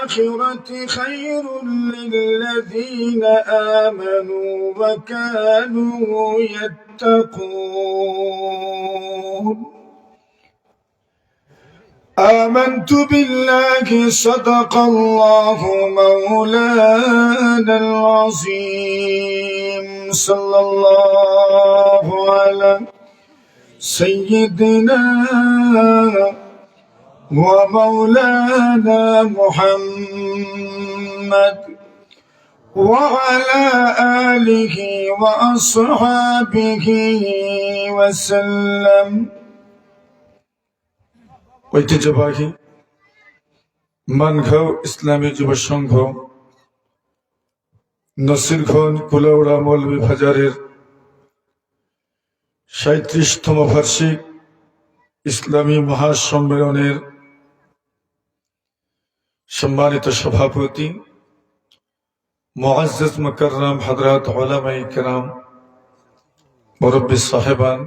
والآخرة خير للذين آمنوا وكانوا يتقون آمنت بالله صدق الله مولانا العظيم صلى الله على سيدنا ومولانا محمد وعلى آله وأصحابه وسلم ঐতিহ্যবাহী মানগাঁও ইসলামী যুব সংঘ নসিরগঞ্জ কুলাউড়া মৌলভীবাজারের ৩৭তম বার্ষিক ইসলামী মহাসম্মেলনের সম্মানিত সভাপতি মুআজ্জাজ মুকাররম হযরত উলামায়ে কেরাম মুরব্বী সাহেবান,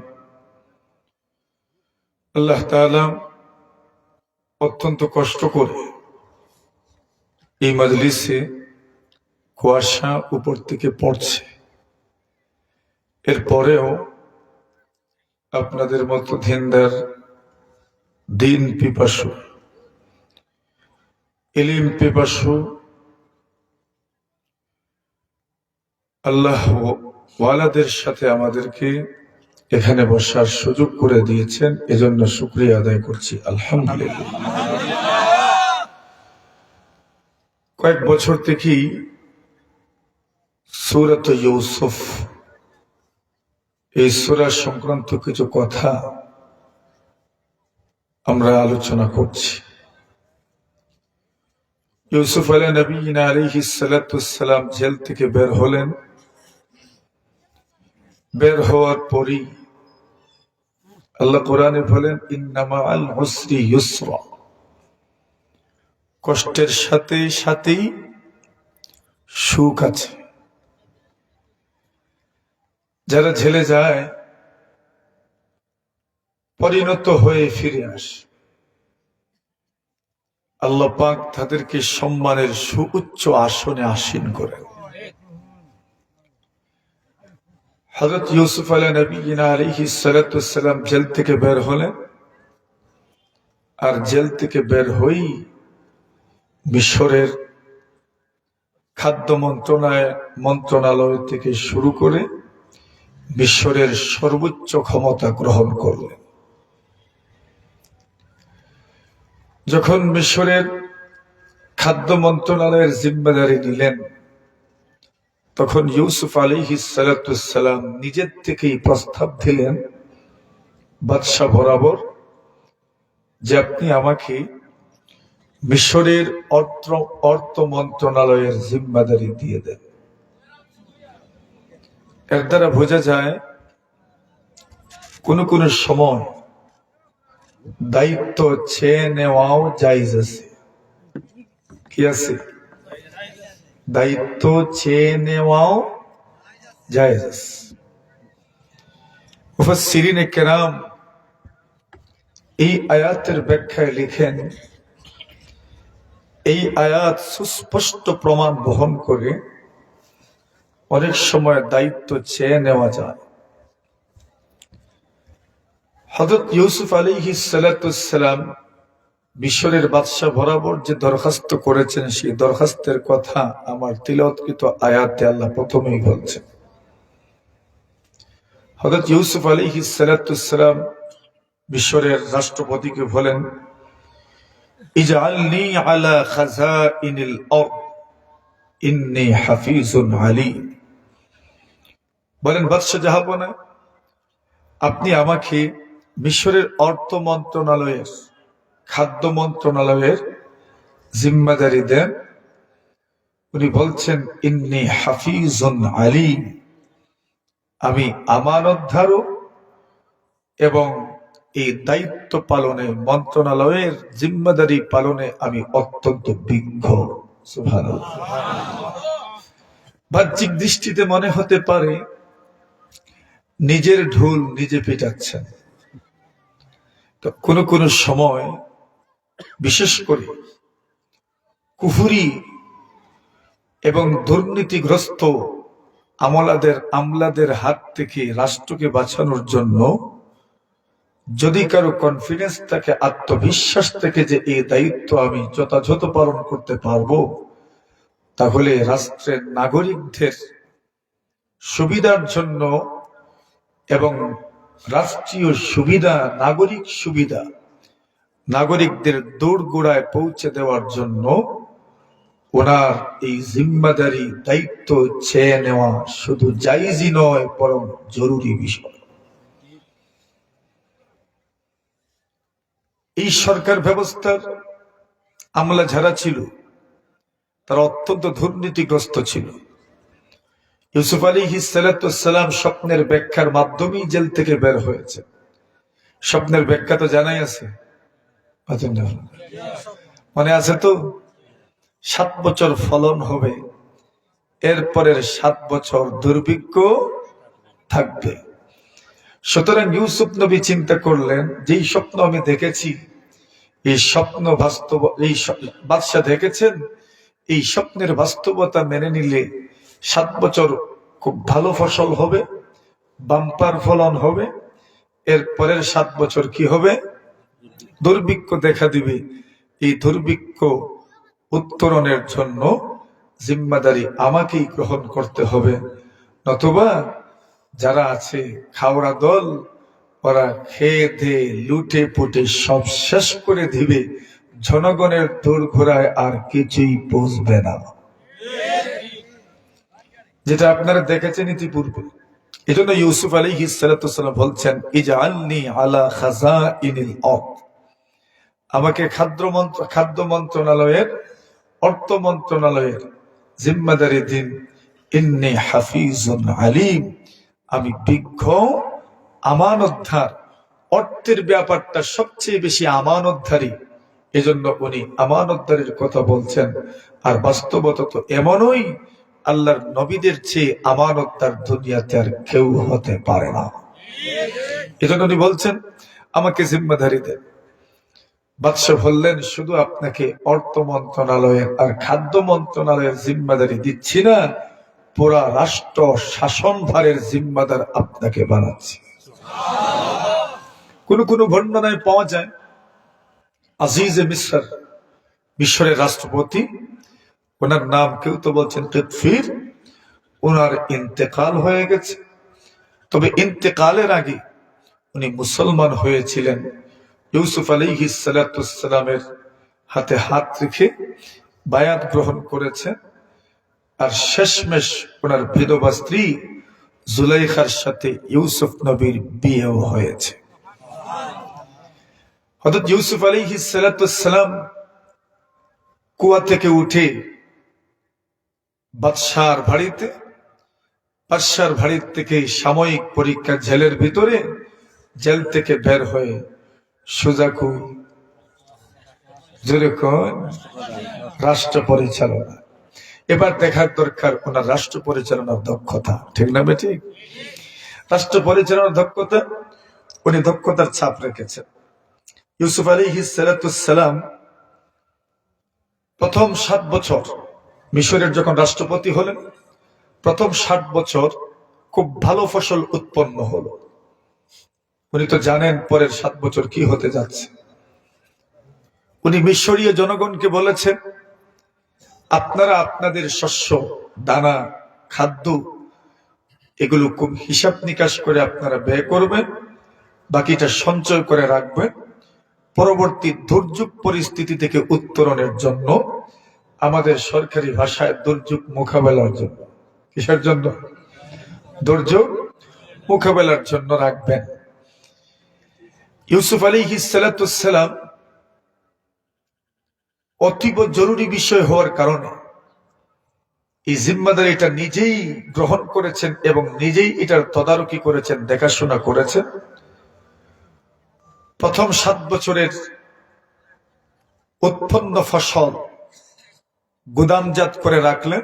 আল্লাহ তাআলা অত্যন্ত কষ্ট করে এই মজলিসে কুয়াশা উপর থেকে পড়ছে, এরপরেও আপনাদের মতো ধিনদার দিন পিপাসু ইলম পিপাসু আল্লাহ ওয়ালাদের সাথে আমাদেরকে এখানে বসার সুযোগ করে দিয়েছেন, এজন্য শুকরিয়া আদায় করছি আলহামদুলিল্লাহ। কয়েক বছর থেকেই সূরাত ইউসুফ এই সূরা সংক্রান্ত কিছু কথা আমরা আলোচনা করছি। ইউসুফ আলাইহিস সালাম জেল থেকে বের হলেন। বের হওয়ার পরই আল্লাহ কোরআনে বলেন ইন্না মাআল উসরি ইউসরা, কষ্টের সাথে সাথেই সুখ আছে। যারা জেলে যায় পরিণত হয়ে ফিরে আসে, আল্লাহ পাক তাদেরকে সম্মানের সুউচ্চ আসনে আসীন করেন। হযরত ইউসুফ আলাইহিস সালাম জেল থেকে বের হলেন, আর জেল থেকে বের হই মিশরের খাদ্য মন্ত্রণালয় থেকে শুরু করে মিশরের সর্বোচ্চ ক্ষমতা গ্রহণ করলেন। যখন মিশরের খাদ্য মন্ত্রণালয়ের জিম্মেদারি নিলেন, তখন ইউসুফ আলাইহিস সালাম নিজের থেকেই প্রস্তাব দিলেন বাদশা বরাবর যে আপনি আমাকে মিশরের অর্থ মন্ত্রণালয়ের জিম্মেদারি দিয়ে দেন। এর দ্বারা বোঝা যায় কোন কোন সময় দায়িত্ব চেয়ে নেওয়াও জায়েজ আছে। কি আছে? দায়িত্ব চেয়ে নেওয়াও জায়েজ আছে। মুফাসসিরিনে কেরাম এই আয়াতের ব্যাখ্যায় লিখেন, এই আয়াত সুস্পষ্ট প্রমাণ বহন করে অনেক সময় দায়িত্ব চেয়ে নেওয়া যায়। হযরত ইউসুফ আলাইহিস সালাম মিশরের বাদশা বরাবর যে দরখাস্ত করেছেন, সেই দরখাস্তের কথা আমার তিলাওয়াতকৃত আয়াতে আল্লাহ প্রথমেই বলছেন। হযরত ইউসুফ আলাইহিস সালাম মিশরের রাষ্ট্রপতিকে বলেন, ইজআলনি আলা খাযাইনিল আরদ ইন্নী হাফিজুন আলীম। বলেন, বাদশা জাহাপনা, আপনি আমাকে মিশরের অর্থ মন্ত্রণালয়ের খাদ্য মন্ত্রণালয়ের জিম্মেদারি দেন। উনি বলছেন ইন্নী হাফিজুন আলীম, আমি আমানতধারক এবং এই দায়িত্ব পালনে, মন্ত্রণালয়ের জিম্মেদারি পালনে আমি অত্যন্ত বিজ্ঞ। সুবহানাল্লাহ। বাহ্যিক দৃষ্টিতে মনে হতে পারে নিজের ঢোল নিজে পিটাচ্ছেন, তো কোন কোন সময় বিশেষ করে কুফুরি এবং দুর্নীতিগ্রস্ত আমলাদের হাত থেকে রাষ্ট্রকে বাঁচানোর জন্য যদি কারো কনফিডেন্স থাকে, আত্মবিশ্বাস থেকে যে এই দায়িত্ব আমি যথাযথ পালন করতে পারবো, তাহলে রাষ্ট্রের নাগরিকদের সুবিধার জন্য এবং রাষ্ট্রীয় সুবিধা, নাগরিকদের দোরগোড়ায় পৌঁছে দেওয়ার জন্য ওনার এই জিম্মাদারি দায়িত্ব চেয়ে নেওয়া শুধু জায়েজই নয়, বরং জরুরি বিষয়। এই সরকার ব্যবস্থার আমলা যারা ছিল তারা অত্যন্ত দুর্নীতিগ্রস্ত ছিল। ইউসুফ আলাইহিস সালাম স্বপ্নের ব্যাখ্যার মাধ্যমেই জেল থেকে বের হয়েছে। স্বপ্নের ব্যাখ্যা তো জানাই আছে, মনে আছে তো? 7 বছর ফলন হবে, এরপরের 7 বছর দুর্ভিক্ষ থাকবে। সুতরাং ইউসুফ নবী চিন্তা করলেন, যেই স্বপ্ন আমি দেখেছি এই স্বপ্ন বাস্তব, এই বাদশাহ দেখেছেন, এই স্বপ্নের বাস্তবতা মেনে নিলে 7 বছর খুব ভালো ফসল হবে, বাম্পার ফলন হবে, এর পরের 7 বছর কি হবে? দুর্ভিক্ষ দেখা দিবে। এই দুর্ভিক্ষ উত্তরণের জন্য জিম্মাদারি আমাকেই গ্রহণ করতে হবে, নতুবা যারা আছে খাওয়া দল, ওরা খেয়ে দিয়ে লুটে পুটে সব শেষ করে দিবে, জনগণের দোরগোড়ায় আর কিছুই পৌঁছবে না, যেটা আপনারা দেখেছেন ইতিপূর্বে। এই জন্য ইউসুফ আলাইহিস সালাম বলছেন, ইজআলনি আলা খাযাইনিল আরদ, আমাকে খাদ্য মন্ত্রণালয়ের, অর্থ মন্ত্রণালয়ের জিম্মাদারি দিন। ইন্নী হাফিজুন আলিম, আমি বিজ্ঞ, আমানতদার। অর্থের ব্যাপারটা সবচেয়ে বেশি আমানতদারি, এজন্য উনি আমানতদারির কথা বলছেন। আর বাস্তবতা তো এমনই, আল্লাহর নবীদের চেয়ে আমানতদার দুনিয়াতে আর কেউ হতে পারে না। এজন্য উনি বলছেন আমাকে জিম্মাদারি দেন। বাদশাহ বললেন, শুধু আপনাকে অর্থ মন্ত্রণালয়ের আর খাদ্য মন্ত্রণালয়ের জিম্মাদারি দিচ্ছি না, পুরা রাষ্ট্র শাসনভারের জিম্মাদার আপনাকে বানাচ্ছি। কোন বর্ণনায় পাওয়া যায় আজিজে মিসর, মিশরের রাষ্ট্রপতি, ওনার নাম কেউ তো বলছেন কিতফির, ওনার ইন্তেকাল হয়ে গেছে। তবে ইন্তেকালের আগে উনি মুসলমান হয়েছিলেন। ইউসুফ আলাইহিস সালামের হাতে হাত রেখে বায়াত গ্রহণ করেছেন। আর শেষমেশ ওনার বিধবা স্ত্রী জুলাইখার সাথে ইউসুফ নবীর বিয়েও হয়েছে। হযরত ইউসুফ আলাইহিস সালাম কুয়া থেকে উঠে বাদশার বাড়ির থেকে সাময়িক পরীক্ষা জেলের ভিতরে, জেল থেকে বের হয়ে সোজাকু যেরকম রাষ্ট্র পরিচালনা। এবার দেখার দরকার ওনার রাষ্ট্র পরিচালনার দক্ষতা, ঠিক না বেঠিক? রাষ্ট্র পরিচালনার দক্ষতা, উনি দক্ষতার ছাপ রেখেছেন। ইউসুফ আলাইহিস সালাম প্রথম 7 বছর মিশরের যখন রাষ্ট্রপতি হলেন, প্রথম 7 বছর খুব ভালো ফসল উৎপন্ন হলো। উনি তো জানেন পরের 7 বছর কি হতে যাচ্ছে। উনি মিশরীয় জনগণকে বলেছেন, আপনারা আপনাদের শস্য, দানা, খাদ্য এগুলো খুব হিসাব নিকাশ করে আপনারা ব্যয় করবেন, বাকিটা সঞ্চয় করে রাখবেন পরবর্তী দুর্যোগ পরিস্থিতি থেকে উত্তরণের জন্য, আমাদের সরকারি ভাষায় দুর্যোগ মোকাবেলার জন্য। কিসের জন্য? দুর্যোগ মোকাবেলার জন্য রাখবেন। ইউসুফ আলাইহিস সালাম অতীব জরুরি বিষয় হওয়ার কারণে এই জিম্মাদারিটা নিজেই গ্রহণ করেছেন এবং নিজেই এটার তদারকি করেছেন, দেখাশোনা করেছেন। প্রথম 7 বছরের উৎপন্ন ফসল গুদামজাত করে রাখলেন।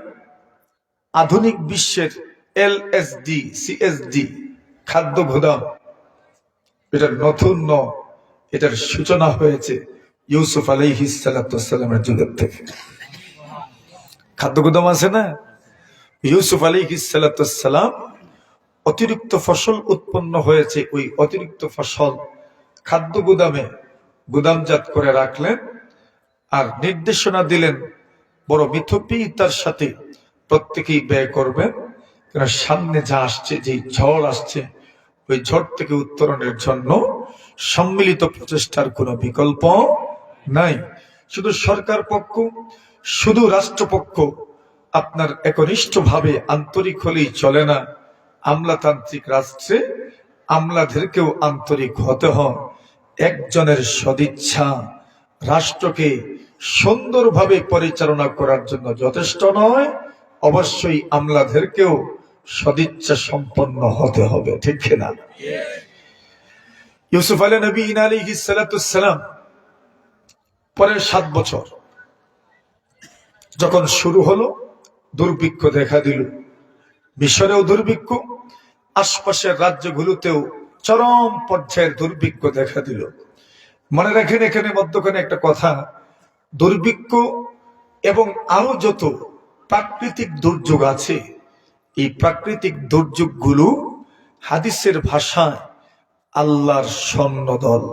আধুনিক বিশ্বের LSD, CSD খাদ্য গুদাম, এটার নতুন এটার সূচনা হয়েছে ইউসুফ আলাইহিস সালামের যুগের থেকে। খাদ্য গুদাম আছে না? ইউসুফ আলাইহিস সালাম অতিরিক্ত ফসল উৎপন্ন হয়েছে, ওই অতিরিক্ত ফসল খাদ্য গুদামে গুদামজাত করে রাখলেন আর নির্দেশনা দিলেন বড় মিথ্যপিতার সাথে প্রত্যেকেই ব্যয় করবেন, কারণ সামনে যা আসছে, যে ঝড় আসছে, ওই ঝড় থেকে উত্তরণের জন্য সম্মিলিত প্রচেষ্টার কোনো বিকল্প নাই। শুধু সরকার পক্ষ, শুধু রাষ্ট্রপক্ষ আপনার একনিষ্ঠভাবে আন্তরিক হলেই চলে না। আমলাতান্ত্রিক রাষ্ট্রে আমলাদেরকেও আন্তরিক হতে হয়। একজনের সদিচ্ছা রাষ্ট্রকে সুন্দরভাবে পরিচালনা করার জন্য যথেষ্ট নয়, অবশ্যই আমলাদেরকেও সদিচ্ছা সম্পন্ন হতে হবে, ঠিক না? ইউসুফ আলাইহিস সালাম পরের 7 বছর যখন শুরু হলো, দুর্ভিক্ষ দেখা দিল। মিশরেও দুর্ভিক্ষ, আশপাশের রাজ্যগুলোতেও চরম পর্যায়ের দুর্ভিক্ষ দেখা দিল। মনে রাখেন, এখানে মধ্যখানে একটা কথা, দুর্ভিক্ষ এবং আরো যত প্রাকৃতিক দুর্যোগ আছে, এই প্রাকৃতিক দুর্যোগগুলো হাদিসের ভাষায় আল্লাহর সৈন্যদল।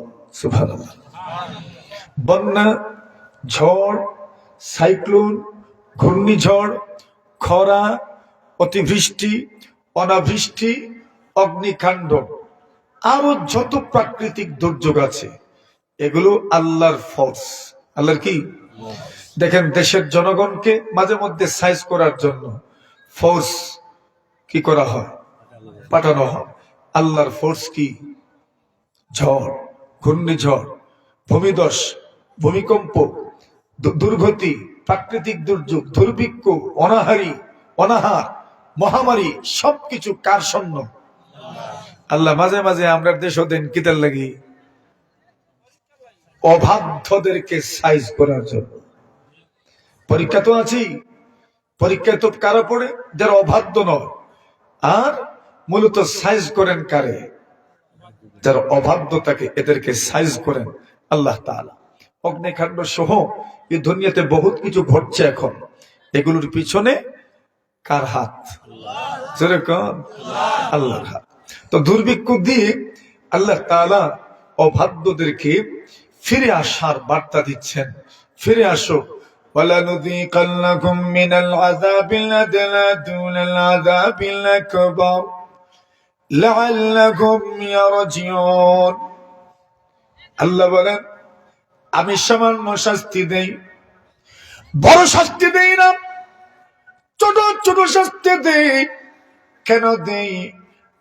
সুবহানাল্লাহ। বন্যা, ঝড়, সাইক্লোন, ঘূর্ণিঝড়, খরা, অতিবৃষ্টি, অনাবৃষ্টি, অগ্নিকাণ্ড, আরো যত প্রাকৃতিক দুর্যোগ আছে, এগুলো আল্লাহর ফোর্স। আল্লাহর কি? দেখেন, দেশের জনগণকে মাঝে মধ্যে সাইজ করার জন্য ফোর্স কি করা হয়? পাঠানো হয়। আল্লাহর ফোর্স কি? ঝড়, ঘূর্ণিঝড়, ভূমিধস, ভূমিকম্প, দুর্গতি, প্রাকৃতিক দুর্যোগ, দুর্ভিক্ষ, অনাহার, মহামারী, সবকিছু কার সৈন্য? আল্লাহ। মাঝে মাঝে আমরা দেশ দেন কিতার লাগি? অবাধ্যদেরকে সাইজ করার জন্য। পরীক্ষা তো আছেই, পরীক্ষায় তো কারা পড়ে? যারা অবাধ্য নয়। আর মূলত সাইজ করেন কারে? যারা অবাধ্য থাকে, এদেরকে সাইজ করেন আল্লাহ তাআলা। অগ্নিকাণ্ড সহ এই দুনিয়াতে বহুত কিছু ঘটছে এখন, এগুলোর পিছনে কার হাত? যেরকম আল্লাহর হাত। তো দুর্ভিক্ষ দিয়ে আল্লাহ তাআলা অবাধ্যদেরকে ফিরে আসার বার্তা দিচ্ছেন, ফিরে আসো। وَلَنُذِيقَنَّكُم مِّنَ الْعَذَابِ الْأَدْنَىٰ دُونَ الْعَذَابِ الْأَكْبَرِ لَعَلَّكُمْ يَرْجِعُونَ। আল্লাহ বলেন, আমি সামান্য শাস্তি দেই, বড় শাস্তি দেই না, ছোট ছোট শাস্তি দেই। কেন দেই?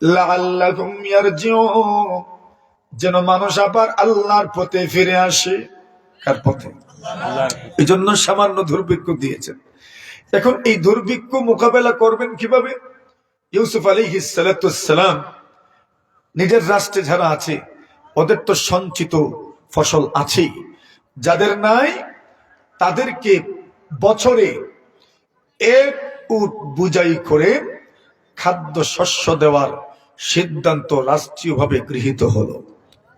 লাআল্লাকুম ইয়ারজিউন, যেন মানুষ আবার আল্লাহর পথে ফিরে আসে। কার পথে? এই জন্য সামান্য দুর্ভিক্ষ দিয়েছেন। এখন এই দুর্ভিক্ষ মোকাবেলা করবেন কিভাবে? ইউসুফ আলাইহিস সালাম নিজের রাষ্ট্রে যারা আছে, ওদের তো সঞ্চিত ফসল আছেই, যাদের নাই তাদেরকে বছরে 1 উট বুঝাই করে খাদ্য শস্য দেওয়ার সিদ্ধান্ত রাষ্ট্রীয়ভাবে গৃহীত হলো।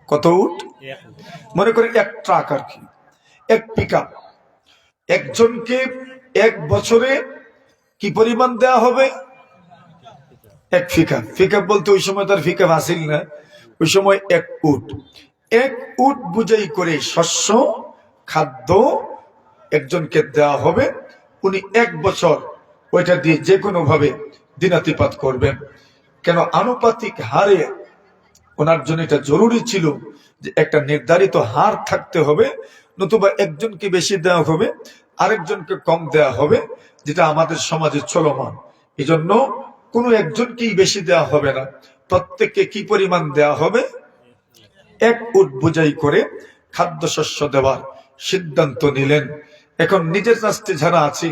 কত উট? মনে করে 1 ট্রাক আর কি, 1 পিকআপ। একজনকে 1 বছরে কি পরিমাণ দেওয়া হবে? 1 পিকআপ। পিকআপ বলতে ওই সময় তার পিকআপ আসিল না, ওই সময় 1 উট। 1 উট বুঝাই করে শস্য, খাদ্য একজনকে দেওয়া হবে। উনি 1 বছর ওইটা দিয়ে যে কোনো ভাবে দিনাতিপাত করবেন। কেন? আনুপাতিক হারে ওনার জন্য এটা জরুরি ছিল যে একটা নির্ধারিত হার থাকতে হবে, নতুবা একজনকে বেশি দেওয়া হবে, আরেকজনকে কম দেওয়া হবে, যেটা আমাদের সমাজে চলমান। এই জন্য কোনো একজনকেই বেশি দেওয়া হবে না, প্রত্যেককে কি পরিমাণ দেওয়া হবে? 1 উট বোঝাই করে খাদ্যশস্য দেওয়ার সিদ্ধান্ত নিলেন। এখন নিজের রাষ্ট্রে যারা আছে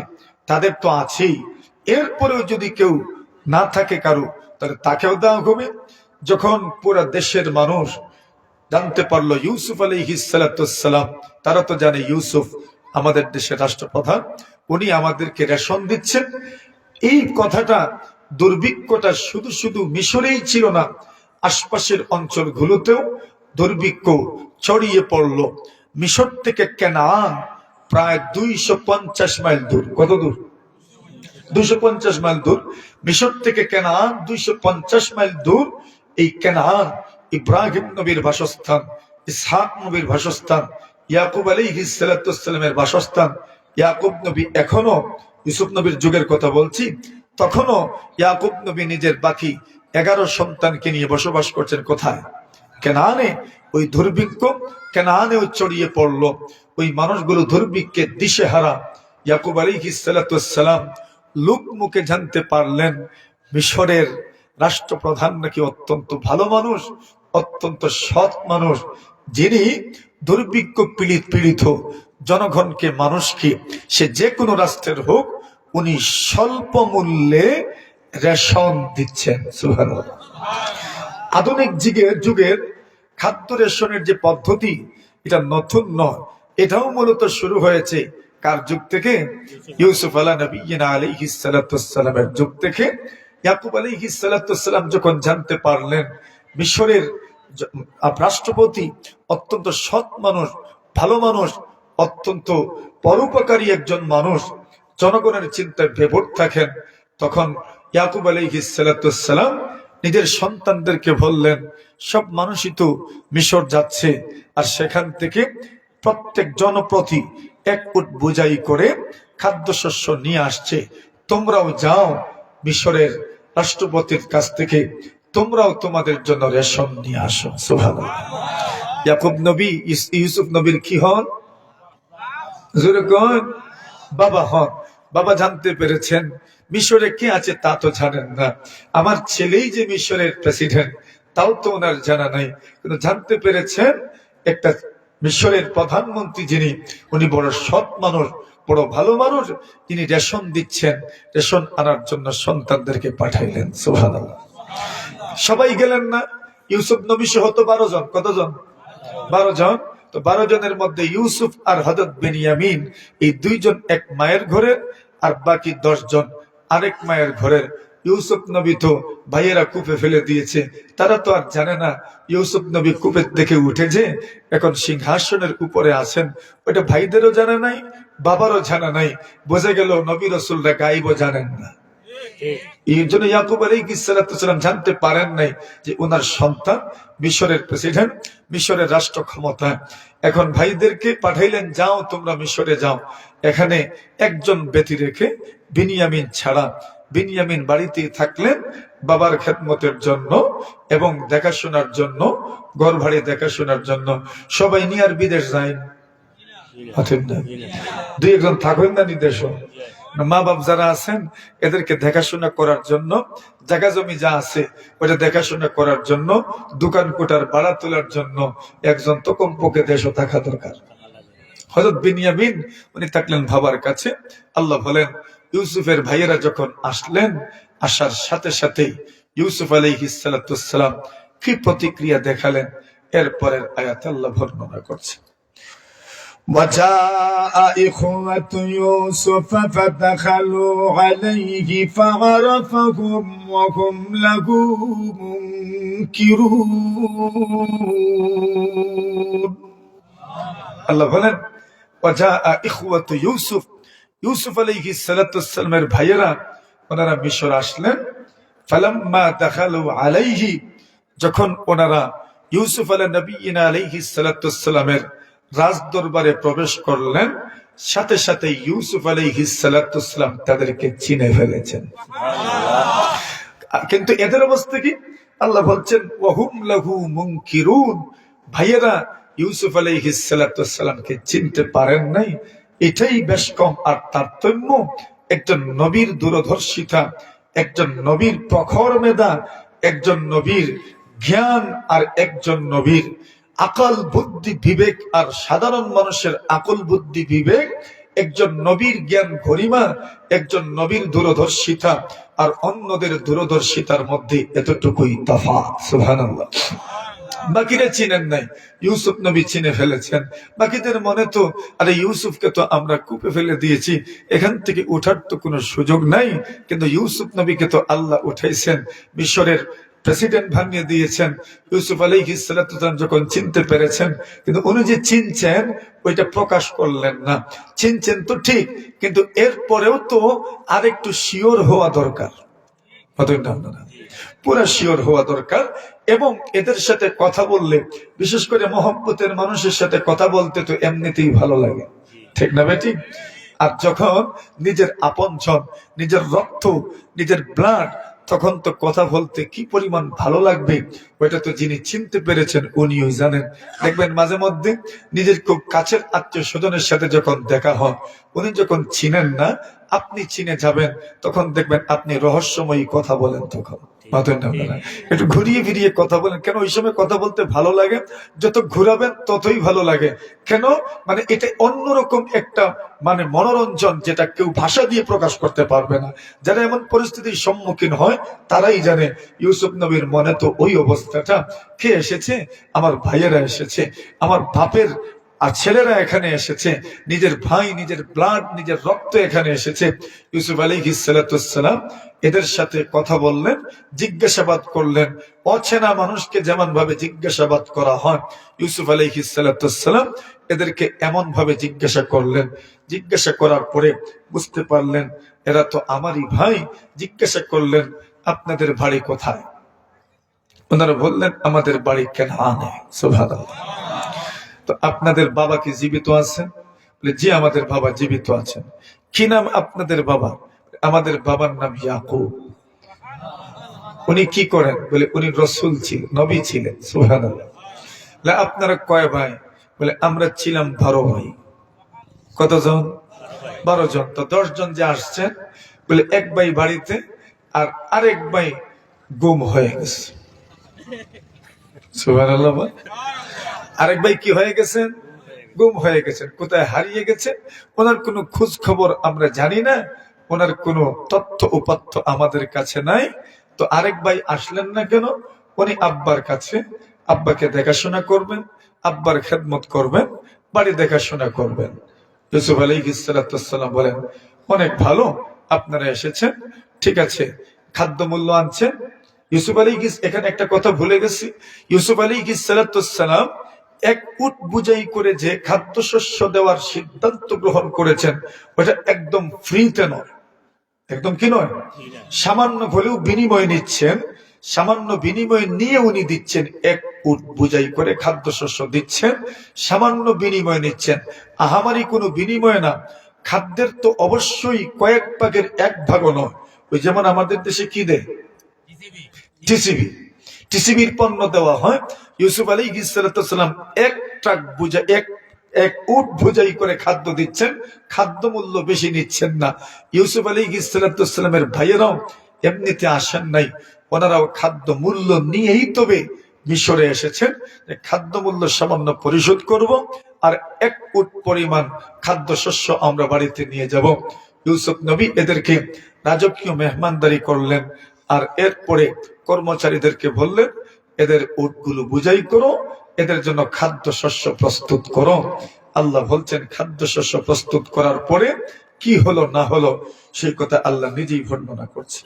তাদের তো আছেই, এরপরেও যদি কেউ না থাকে কারো, তাহলে তাকেও দেওয়া হবে। যখন পুরো দেশের মানুষ জানতে পারলো ইউসুফ আলাইহিস সালাম, তারা তো জানে ইউসুফ আমাদের দেশের রাষ্ট্রপ্রধান, উনি আমাদেরকে রেশন দিচ্ছেন। এই কথাটা, দুর্ভিক্ষটা শুধু শুধু মিশরেই ছিল না, আশপাশের অঞ্চলগুলোতেও দুর্ভিক্ষ ছড়িয়ে পড়ল। মিশর থেকে কেনান প্রায় 250 মাইল দূর। কত দূর? 250 মাইল দূর। মিশর থেকে কেনান 250 মাইল দূর। এই কেনান ইব্রাহিম নবীর বাসস্থান, ইসহাক নবীর বাসস্থান, ইয়াকুব আলাইহিস সালামের বাসস্থান। ইয়াকুব নবী এখনো, ইউসুফ নবীর যুগের কথা বলছি, তখনও ইয়াকুব নবী নিজের বাকি 11 সন্তানকে নিয়ে বসবাস করছেন কোথায়? কেনানে। ওই দুর্ভিক্ষ কেনানেও ছড়িয়ে পড়লো। ওই মানুষগুলো দুর্ভিক্ষে দিশেহারা। ইয়াকুব আলাইহিস সালাম লোক মুখে জানতে পারলেন মিশরের রাষ্ট্রপ্রধান নাকি অত্যন্ত ভালো মানুষ, অত্যন্ত সৎ মানুষ, যিনি দুর্ভিক্ষ পীড়িত জনগণকে, মানুষকে, সে যে কোনো রাষ্ট্রের হোক, উনি স্বল্প মূল্যে রেশন দিচ্ছেন। সুবহানাল্লাহ। আধুনিক যুগের খাদ্য রেশনের যে পদ্ধতি, এটা নতুন নয়। এটাও মূলত শুরু হয়েছে কার যুগ থেকে? ইউসুফ আলাইহিস সালামের যুগ থেকে। ইয়াকুব আলাইহিস সালাম যখন জানতে পারলেন মিশরের রাষ্ট্রপতি অত্যন্ত সৎ মানুষ, ভালো মানুষ, অত্যন্ত পরোপকারী একজন মানুষ, জনগণের চিন্তায় বিভোর থাকেন, তখন ইয়াকুব আলাইহিস সালাম নিজের সন্তানদেরকে বললেন, সব মানুষই তো মিশর যাচ্ছে, আর সেখান থেকে প্রত্যেক জনপ্রতি 1 উট বোঝাই করে খাদ্যশস্য নিয়ে আসছে, তোমরাও যাও মিশরের রাষ্ট্রপতির কাছ থেকে, তোমরাও তোমাদের জন্য রেশন নিয়ে আসো। সুবহানাল্লাহ। ইয়াকুব নবী ইউসুফ নবীর কি হন? বাবা হন। বাবা জানতে পেরেছেন মিশরে কে আছে তা তো জানেন না, আমার ছেলেই যে মিশরের প্রেসিডেন্ট তাও তো ওনার জানা নাই, কিন্তু জানতে পেরেছেন একটা মিশরের প্রধানমন্ত্রী যিনি, উনি বড় সৎ মানুষ, বড় ভালো মানুষ, তিনি রেশন দিচ্ছেন। রেশন আনার জন্য সন্তানদেরকে পাঠাইলেন। সুবহানাল্লাহ। সবাই গেলেন না, ইউসুফ নবী সহ তো 12 জন। কতজন? 12 জন। তো 12 জনের মধ্যে ইউসুফ আর হযরত বেনিয়ামিন, এই 2 জন এক মায়ের ঘরের, আর বাকি 10 জন আরেক মায়ের ঘরের। ইউসুফ নবী তো ভাইয়েরা কূপে ফেলে দিয়েছে, তারা তো আর জানে না ইউসুফ নবী কূপের থেকে উঠে যে এখন সিংহাসনের উপরে আছেন, ওটা ভাইদেরও জানা নাই, বাবারও জানা নাই। বোঝা গেল নবী রাসূলরা গায়েবও জানেন না। এই জন্য ইয়াকুব আলাইহিস সালাম জানতে পারেন নাই যে ওনার সন্তান মিশরের প্রেসিডেন্ট, মিশরের রাষ্ট্র ক্ষমতায়। এখন ভাইদেরকে পাঠাইলেন, যাও তোমরা মিশরে যাও, এখানে একজন ব্যতি রেখে, বিনিয়ামিন ছাড়া। বিনিয়ামিন বাড়িতে থাকলেন বাবার খেদমতের জন্য এবং দেখাশোনার জন্য, ঘর ভাড়ি দেখাশোনার জন্য। সবাই নিয়ে আর বিদেশ যায় না, 2 একজন থাকেন না নিদেশ। মা বাপ যারা আছেন এদেরকে দেখাশোনা করার জন্য, জায়গা জমি যা আছে ওটা দেখাশোনা করার জন্য, দোকান কোটার ভাড়া তোলার জন্য একজন তো কমপক্ষে দেশও থাকা দরকার। হযরত বিনিয়ামিন উনি থাকলেন বাবার কাছে। আল্লাহ বলেন ইউসুফের ভাইয়েরা যখন আসলেন, আসার সাথে সাথেই ইউসুফ আলাইহিস সালাম কি প্রতিক্রিয়া দেখালেন, এরপরের আয়াতে আল্লাহ বর্ণনা করছে। وجاء إخوة يوسف فدخلوا عليه فعرفهم وهم له منكرون। আল্লাহ বলেন وجاء إخوة يوسف, ইউসুফ আলাইহিস সালামের ভাইয়েরা ওনারা মিশর আসলেন। ফালাম্মা দাখালু আলাইহি, যখন ওনারা ইউসুফ আলাইহিস সালামের রাজ দরবারে প্রবেশ করলেন, সাথে সাথে ইউসুফ আলাইহিস সালাম তাদেরকে চিনে ফেলেছেন। কিন্তু এদের অবস্থা কি? আল্লাহ বলছেন ওয়াহুম লাহু মুনকিরুন, ভাইয়েরা ইউসুফ আলাইহিস সালামকে চিনতে পারেন নাই। এটাই বেশ কম। আর তারতম্য, একজন নবীর দূরদর্শিতা, একজন নবীর প্রখর মেধা, একজন নবীর জ্ঞান, আর একজন নবীর আকল বুদ্ধি বিবেক, আর সাধারণ মানুষের আকল বুদ্ধি বিবেক, একজন নবীর জ্ঞান গরিমা, একজন নবীর দূরদর্শিতা আর অন্যদের দূরদর্শিতার মধ্যে এতটুকুই তফাৎ। সুবহানাল্লাহ। বাকিরা চিনেন নাই, ইউসুফ নবী চিনে ফেলেছেন। বাকিদের মনে তো আরে ইউসুফকে তো আমরা কূপে ফেলে দিয়েছি, এখান থেকে উঠার তো কোনো সুযোগ নাই, কিন্তু ইউসুফ নবীকে তো আল্লাহ উঠাইছেন, মিশরের প্রেসিডেন্ট বানিয়ে দিয়েছেন। ইউসুফ আলাইহিস সালাম যখন চিনতে পেরেছেন, কিন্তু উনি যে চিনছেন ওইটা প্রকাশ করলেন না। চিনছেন তো ঠিক, কিন্তু এরপরেও তো আরেকটু শিওর হওয়া দরকার, পুরা শিওর হওয়া দরকার। এবং এদের সাথে কথা বললে, বিশেষ করে মহব্বতের মানুষের সাথে কথা বলতে তো এমনিতেই ভালো লাগে, ঠিক না বেটি? আর যখন নিজের আপনজন, নিজের রক্ত, নিজের ব্লাড, তখন তো কথা বলতে কি পরিমাণ ভালো লাগবে, ওইটা তো যিনি চিনতে পেরেছেন উনিই জানেন। দেখবেন মাঝে মধ্যে নিজের খুব কাছের আত্মীয় স্বজনের সাথে যখন দেখা হয়, উনি যখন চিনেন না, আপনি চিনে যাবেন, তখন দেখবেন আপনি রহস্যময়ী কথা বলেন। তখন একটু ঘুরিয়ে ফিরিয়ে কথা বলেন। কেন ওই সময় কথা বলতে ভালো লাগে? যত ঘুরাবেন ততই ভালো লাগে। কেন? মানে এটা অন্যরকম একটা মানে মনোরঞ্জন, যেটা কেউ ভাষা দিয়ে প্রকাশ করতে পারবে না। যারা এমন পরিস্থিতির সম্মুখীন হয় তারাই জানে। ইউসুফ নবীর মনে তো ওই অবস্থাটা। কে এসেছে? আমার ভাইয়েরা এসেছে, আমার বাপের আর ছেলেরা এখানে এসেছে, নিজের ভাই, নিজের ব্লাড, নিজের রক্ত এখানে এসেছে। ইউসুফ আলাইহিস সালাম এদের সাথে কথা বললেন, জিজ্ঞাসাবাদ করলেন। অচেনা মানুষকে যেমন ভাবে জিজ্ঞাসাবাদ করা হয়, ইউসুফ আলাইহিস সালাম এদেরকে এমন ভাবে জিজ্ঞাসা করলেন। জিজ্ঞাসা করার পরে বুঝতে পারলেন এরা তো আমারই ভাই। জিজ্ঞাসা করলেন, আপনাদের বাড়ি কোথায়? ওনারা বললেন, আমাদের বাড়ি কেনানে। সুবহানাল্লাহ। তো আপনাদের বাবা কি জীবিত আছেন? বলে, জি, আমাদের বাবা জীবিত আছেন। কি নাম আপনাদের বাবা? আমাদের বাবার নাম ইয়াকুব। উনি কি করেন? বলে, উনি রসুল ছিলেন, নবী ছিলেন। সুবহানাল্লাহ। আপনারা কয় ভাই? বলে, আমরা ছিলাম 12 ভাই। কতজন? 12 জন। তো 10 জন যে আসছেন, বলে এক ভাই বাড়িতে আর আরেক ভাই গুম হয়ে গেছে। সুবহানাল্লাহ। আরেক ভাই কি হয়ে গেছেন? গুম হয়ে গেছেন। কোথায় হারিয়ে গেছে? ওনার কোনো খোঁজ খবর আমরা জানি না, ওনার কোনো তথ্য উপাত্ত আমাদের কাছে নাই। তো আরেক ভাই আসলেন না কেন? উনি আব্বার কাছে, আব্বাকে দেখাশোনা করবেন, আব্বার খেদমত করবেন, বাড়ি দেখাশোনা করবেন। ইউসুফ আলাইহিস সালাম বলেন, অনেক ভালো আপনারা এসেছেন, ঠিক আছে, খাদ্য মূল্য আনছেন। ইউসুফ আলাইহিস, এখানে একটা কথা ভুলে গেছি, ইউসুফ আলাইহিস সালাম এক উট বুঝাই করে যে খাদ্যশস্য দেওয়ার সিদ্ধান্ত গ্রহণ করেছেন, ওটা একদম ফ্রিতে নয়। একদম কি নয়, সামান্য হলেও বিনিময় নিচ্ছেন। সামান্য বিনিময় নিয়ে উনি দিচ্ছেন, এক উট বুঝাই করে খাদ্যশস্য দিচ্ছেন, সামান্য বিনিময় নিচ্ছেন। আহামারি কোনো বিনিময় না। খাদ্যের তো অবশ্যই কয়েক ভাগের 1 ভাগও নয়। ওই যেমন আমাদের দেশে কি দেয়? টিসিবি। টিসিবির পণ্য দেওয়া হয়। ইউসুফ আলাইহিস সালাম এক ট্রাক বুঝা, এক উট বুঝাই করে খাদ্য দিচ্ছেন, খাদ্য মূল্য বেশি নিচ্ছেন না। ইউসুফ আলাইহিস সালামের ভাইয়েরাও এমনিতে আসেন নাই, ওনারাও খাদ্য মূল্য নিয়েই তবে মিশরে এসেছেন, খাদ্য মূল্য সামান্য পরিশোধ করব আর 1 উট পরিমাণ খাদ্যশস্য আমরা বাড়িতে নিয়ে যাব। ইউসুফ নবী এদেরকে রাজকীয় মেহমানদারি করলেন, আর এরপরে কর্মচারীদেরকে বললেন, এদের উটগুলো বুঝাই করো, এদের জন্য খাদ্যশস্য প্রস্তুত করো। আল্লাহ বলছেন, খাদ্যশস্য প্রস্তুত করার পরে কি হলো না হলো সেই কথা আল্লাহ নিজেই বর্ণনা করছে।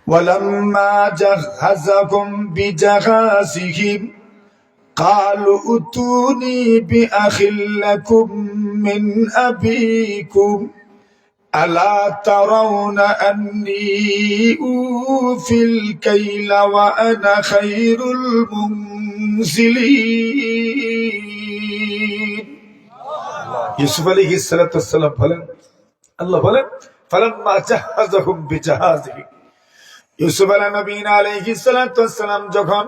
ওয়ালাম্মা জাহাযাকুম বিজাহাযিহিম قالوا ائتوني بأخ لكم من أبيكم ألا ترون أني أوفي الكيل وأنا خير المنزلين। ইউসুফ আলাইহিস সালাম বলেন, আল্লাহ বলেন, ফালাম্মা জাহাযাহুম বিজাহাযিহিম, ইউসুফ আলাইহিস সালাম যখন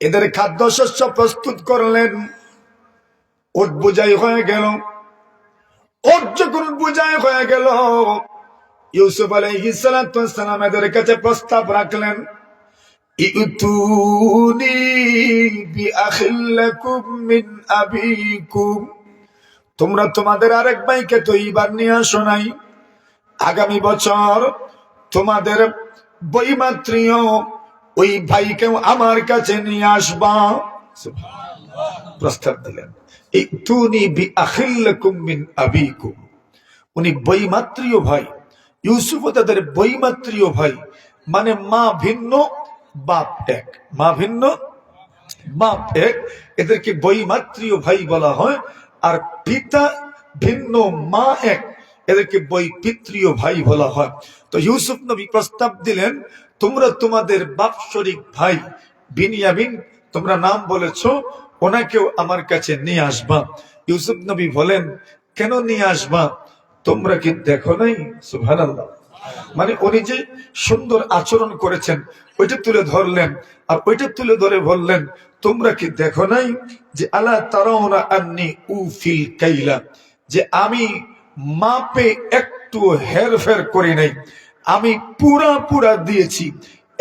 এদের খাদ্যশস্য প্রস্তুত করলেন, উট বুঝাই হয়ে গেল। উট যখন বুঝাই হয়ে গেল, ইউসুফ আলাইহিস সালাম এদের কাছে প্রস্তাব রাখলেন, ইউতুনি বিআখিল লাকুম মিন আবিকুম, তোমরা তোমাদের আরেক ভাইকে তো এইবার নিয়ে আসো নাই, আগামী বছর তোমাদের বৈমাত্রীয় ওই ভাইকেও আমার কাছে নিয়ে আসবা। প্রস্তাব দিলেন, ইতুনি বিআখিল লাকুম মিন আবিকুম, উনি বৈমাত্রীয় ভাই। ইউসুফ তাদের বৈমাত্রীয় ভাই, মানে মা ভিন্ন, বাপ এক, মা ভিন্ন বাপ এক, এদেরকে বৈমাত্রীয় ভাই বলা হয়। আর পিতা ভিন্ন মা এক, এদেরকে বৈপিত্রীয় ভাই বলা হয়। তো ইউসুফ নবী প্রস্তাব দিলেন, তোমরা তোমাদের বাপসরিক ভাই বিনিয়ামিন, তোমরা নাম বলেছো, ওনাকেও আমার কাছে নিয়ে আসবা। ইউসুফ নবী বলেন, কেন নিয়ে আসবা? তোমরা কি দেখো নাই? সুবহানাল্লাহ। মানে উনি যে সুন্দর আচরণ করেছেন ওইটা তুলে ধরলেন, আর ওইটা তুলে ধরে বললেন, তোমরা কি দেখো নাই যে আলা তারাউনা আন্নি উফিল কাইলা, যে আমি মাপে একটু হেরফের করি নাই, আমি পুরা পুরা দিয়েছি,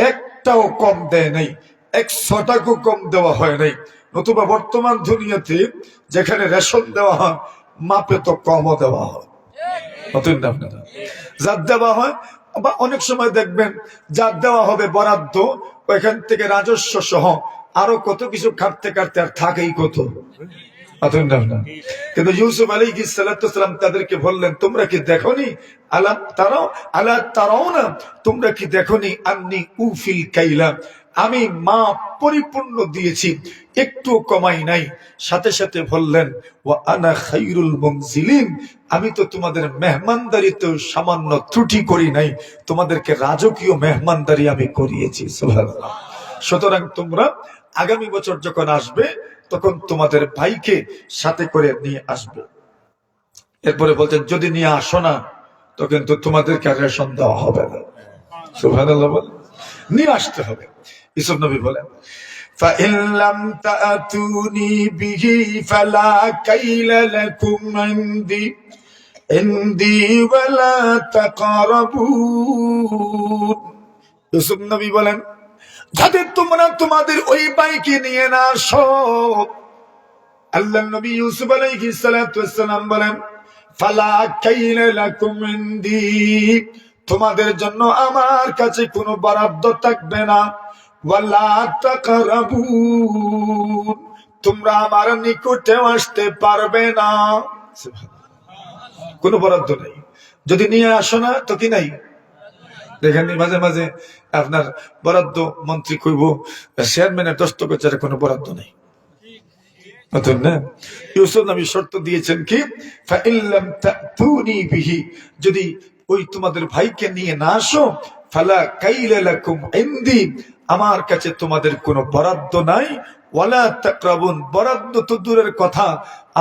একটাও কম দেয় নাই, 100 টাকাও কম দেওয়া হয় নাই। নতুবা বর্তমান দুনিয়াতে যেখানে রেশন দেওয়া হয় মাপে তো কমও দেওয়া হয়, নতুন না আপনারা যা দেওয়া হয়, বা অনেক সময় দেখবেন যা দেওয়া হবে বরাদ্দ, ওইখান থেকে রাজস্ব সহ আরো কত কিছু কাটতে কাটতে আর থাকেই কত। কিন্তু ইউসুফ আলাইহিস সালাম তাদেরকে বললেন, তোমরা কি দেখোনি? আলা তারাও না, তোমরা কি দেখোনি? আন্নি উফিল কাইলা, আমি মা পরিপূর্ণ দিয়েছি, একটু কমাই নাই। সাথে সাথে বললেন, ওয়া আনা খায়রুল মুনজিলিন, আমি তো তোমাদের মেহমানদারিতে সামান্য ত্রুটি করি নাই, তোমাদেরকে রাজকীয় মেহমানদারি আমি করিয়েছি। সুবহানাল্লাহ। সুতরাং তোমরা আগামী বছর যখন আসবে তখন তোমাদের ভাইকে সাথে করে নিয়ে আসবে। এরপরে বলছেন, যদি নিয়ে আসো না তো কিন্তু তোমাদেরকে রেশন দেওয়া হবে না। সুবহানাল্লাহ। বলে নিয়ে আসতে হবে। ইউসুফ নবী বলেন, فَإِن لَّمْ تَأْتُونِي بِهِ فَلَا كَيْلَ لَكُمْ عِندِي وَلَا تَقْرَبُونَ। ইউসুফ নবী বলেন, যদি তোমরা তোমাদের ওই ভাইকে নিয়ে না আসো, আল্লাহর নবী ইউসুফ আলাইহিস সালাতু ওয়াস সালাম বলেন, ফালা কাইলা লাকুম ইনদি, তোমাদের জন্য আমার কাছে কোনো বরাদ্দ থাকবে না, ওয়ালা তাকরাবুন, তোমরা আমার নিকটে আসতে পারবে না। কোনো বরাদ্দ নেই। যদি নিয়ে আসো না তো কি নাই? দেখেন মাঝে মাঝে আপনার বরাদ্দ মন্ত্রী কইব, চেয়ারম্যানের দস্তখত ছাড়া কোনো বরাদ্দ নেই। না, ইউসুফ নবী শর্ত দিয়েছেন কি, ফাইন লাম তাতুনি বিহি, যদি ওই তোমাদের ভাইকে নিয়ে না আসো, ফালা কাইলা লাকুম ইনদি, আমার কাছে তোমাদের কোনো বরাদ্দ নাই, ওয়ালা তাকরাবুন, বরাদ্দ তো দূরের কথা,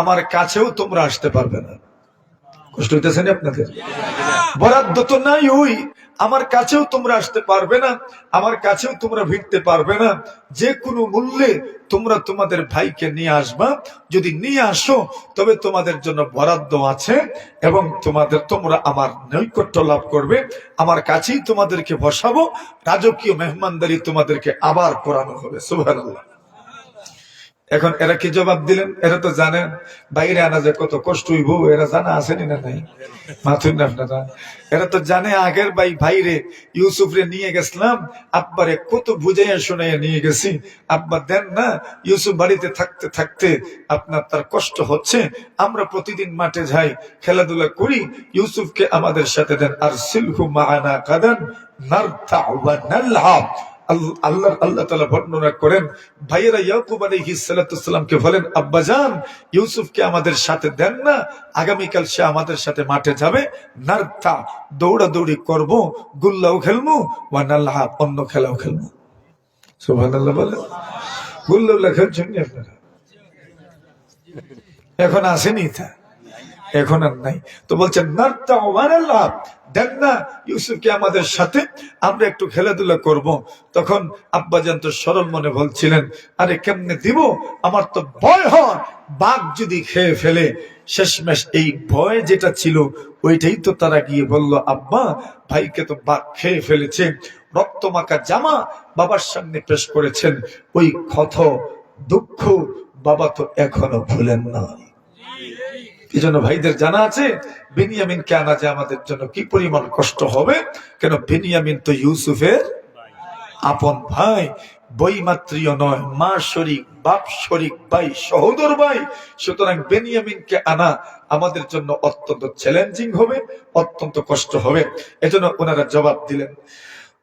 আমার কাছেও তোমরা আসতে পারবে না। কষ্ট হইতেছে না আপনাদের? বরাদ্দ তো নাই, ওই আমার কাছেও তোমরা আসতে পারবে না, আমার কাছেও তোমরা ভিড়তে পারবে না। যে কোনো মূল্যে তোমরা তোমাদের ভাইকে নিয়ে আসবা। যদি নিয়ে আসো তবে তোমাদের জন্য বরাদ্দ আছে, এবং তোমরা আমার নৈকট্য লাভ করবে, আমার কাছেই তোমাদেরকে বসাবো, রাজকীয় মেহমানদারি তোমাদেরকে আবার করানো হবে। সুবহানাল্লাহ। এখন এরা কি জবাব দিলেন? এরা তো জানেন বাইরে আনা যে কত কষ্ট হইব, এরা জানা আসেনি না নাই? মাথুন না আপনারা? এরা তো জানে আগের ভাইরে ইউসুফ রে নিয়ে গেছিলাম, আব্বারে কত বুঝাইয়া শোনাইয়া নিয়ে গেছি, আব্বা দেন না, ইউসুফ বাড়িতে থাকতে থাকতে আপনার তার কষ্ট হচ্ছে, আমরা প্রতিদিন মাঠে যাই, খেলাধুলা করি, ইউসুফকে আমাদের সাথে দেন, আর সিলহু মাআনা কাদান নারতা ওয়া নালহাব। আল্লাহ তাআলা বর্ণনা করেন, ভাইয়েরা ইয়াকুব আলাইহিস সালামকে বলেন, আব্বাজান ইউসুফকে আমাদের সাথে দেন না, আগামীকাল সে আমাদের সাথে মাঠে যাবে, নারতা দৌড়াদৌড়ি করব, গুল্লাও খেলবো, ওয়া নালহাব অন্য খেলাও খেলবো। সুবহানাল্লাহ। বলেন গুল্লা খেলছেন আপনারা? এখন আসেনি তা, এখন আর নাই। তো বলছেন নারতা ওয়া নালহাব, দেন না ইউসুফকে আমাদের সাথে, আমরা একটু খেলাধুলা করব। তখন আব্বাজান তো সরল মনে বলছিলেন, আরে কেমনে দিব, আমার তো ভয় হয় বাঘ যদি খেয়ে ফেলে। শেষমেশ এই ভয় যেটা ছিল ওইটাই তো তারা গিয়ে বলল, আব্বা ভাইকে তো বাঘ খেয়ে ফেলেছে। রক্তমাখা জামা বাবার সামনে পেশ করেছেন, ওই ক্ষত দুঃখ বাবা তো এখনো ভুলেন না। এই জন্য ভাইদের জানা আছে বেনিয়ামিনকে আনা যে আমাদের জন্য কি পরিমাণ কষ্ট হবে। কেন, বেনিয়ামিন তো ইউসুফের আপন ভাই, বৈমাত্রীয় নয়, মা শরিক, বাপ শরিক, ভাই সহোদর ভাই। সুতরাং বেনিয়ামিনকে আনা আমাদের জন্য অত্যন্ত চ্যালেঞ্জিং হবে, অত্যন্ত কষ্ট হবে। এজন্য ওনারা জবাব দিলেন,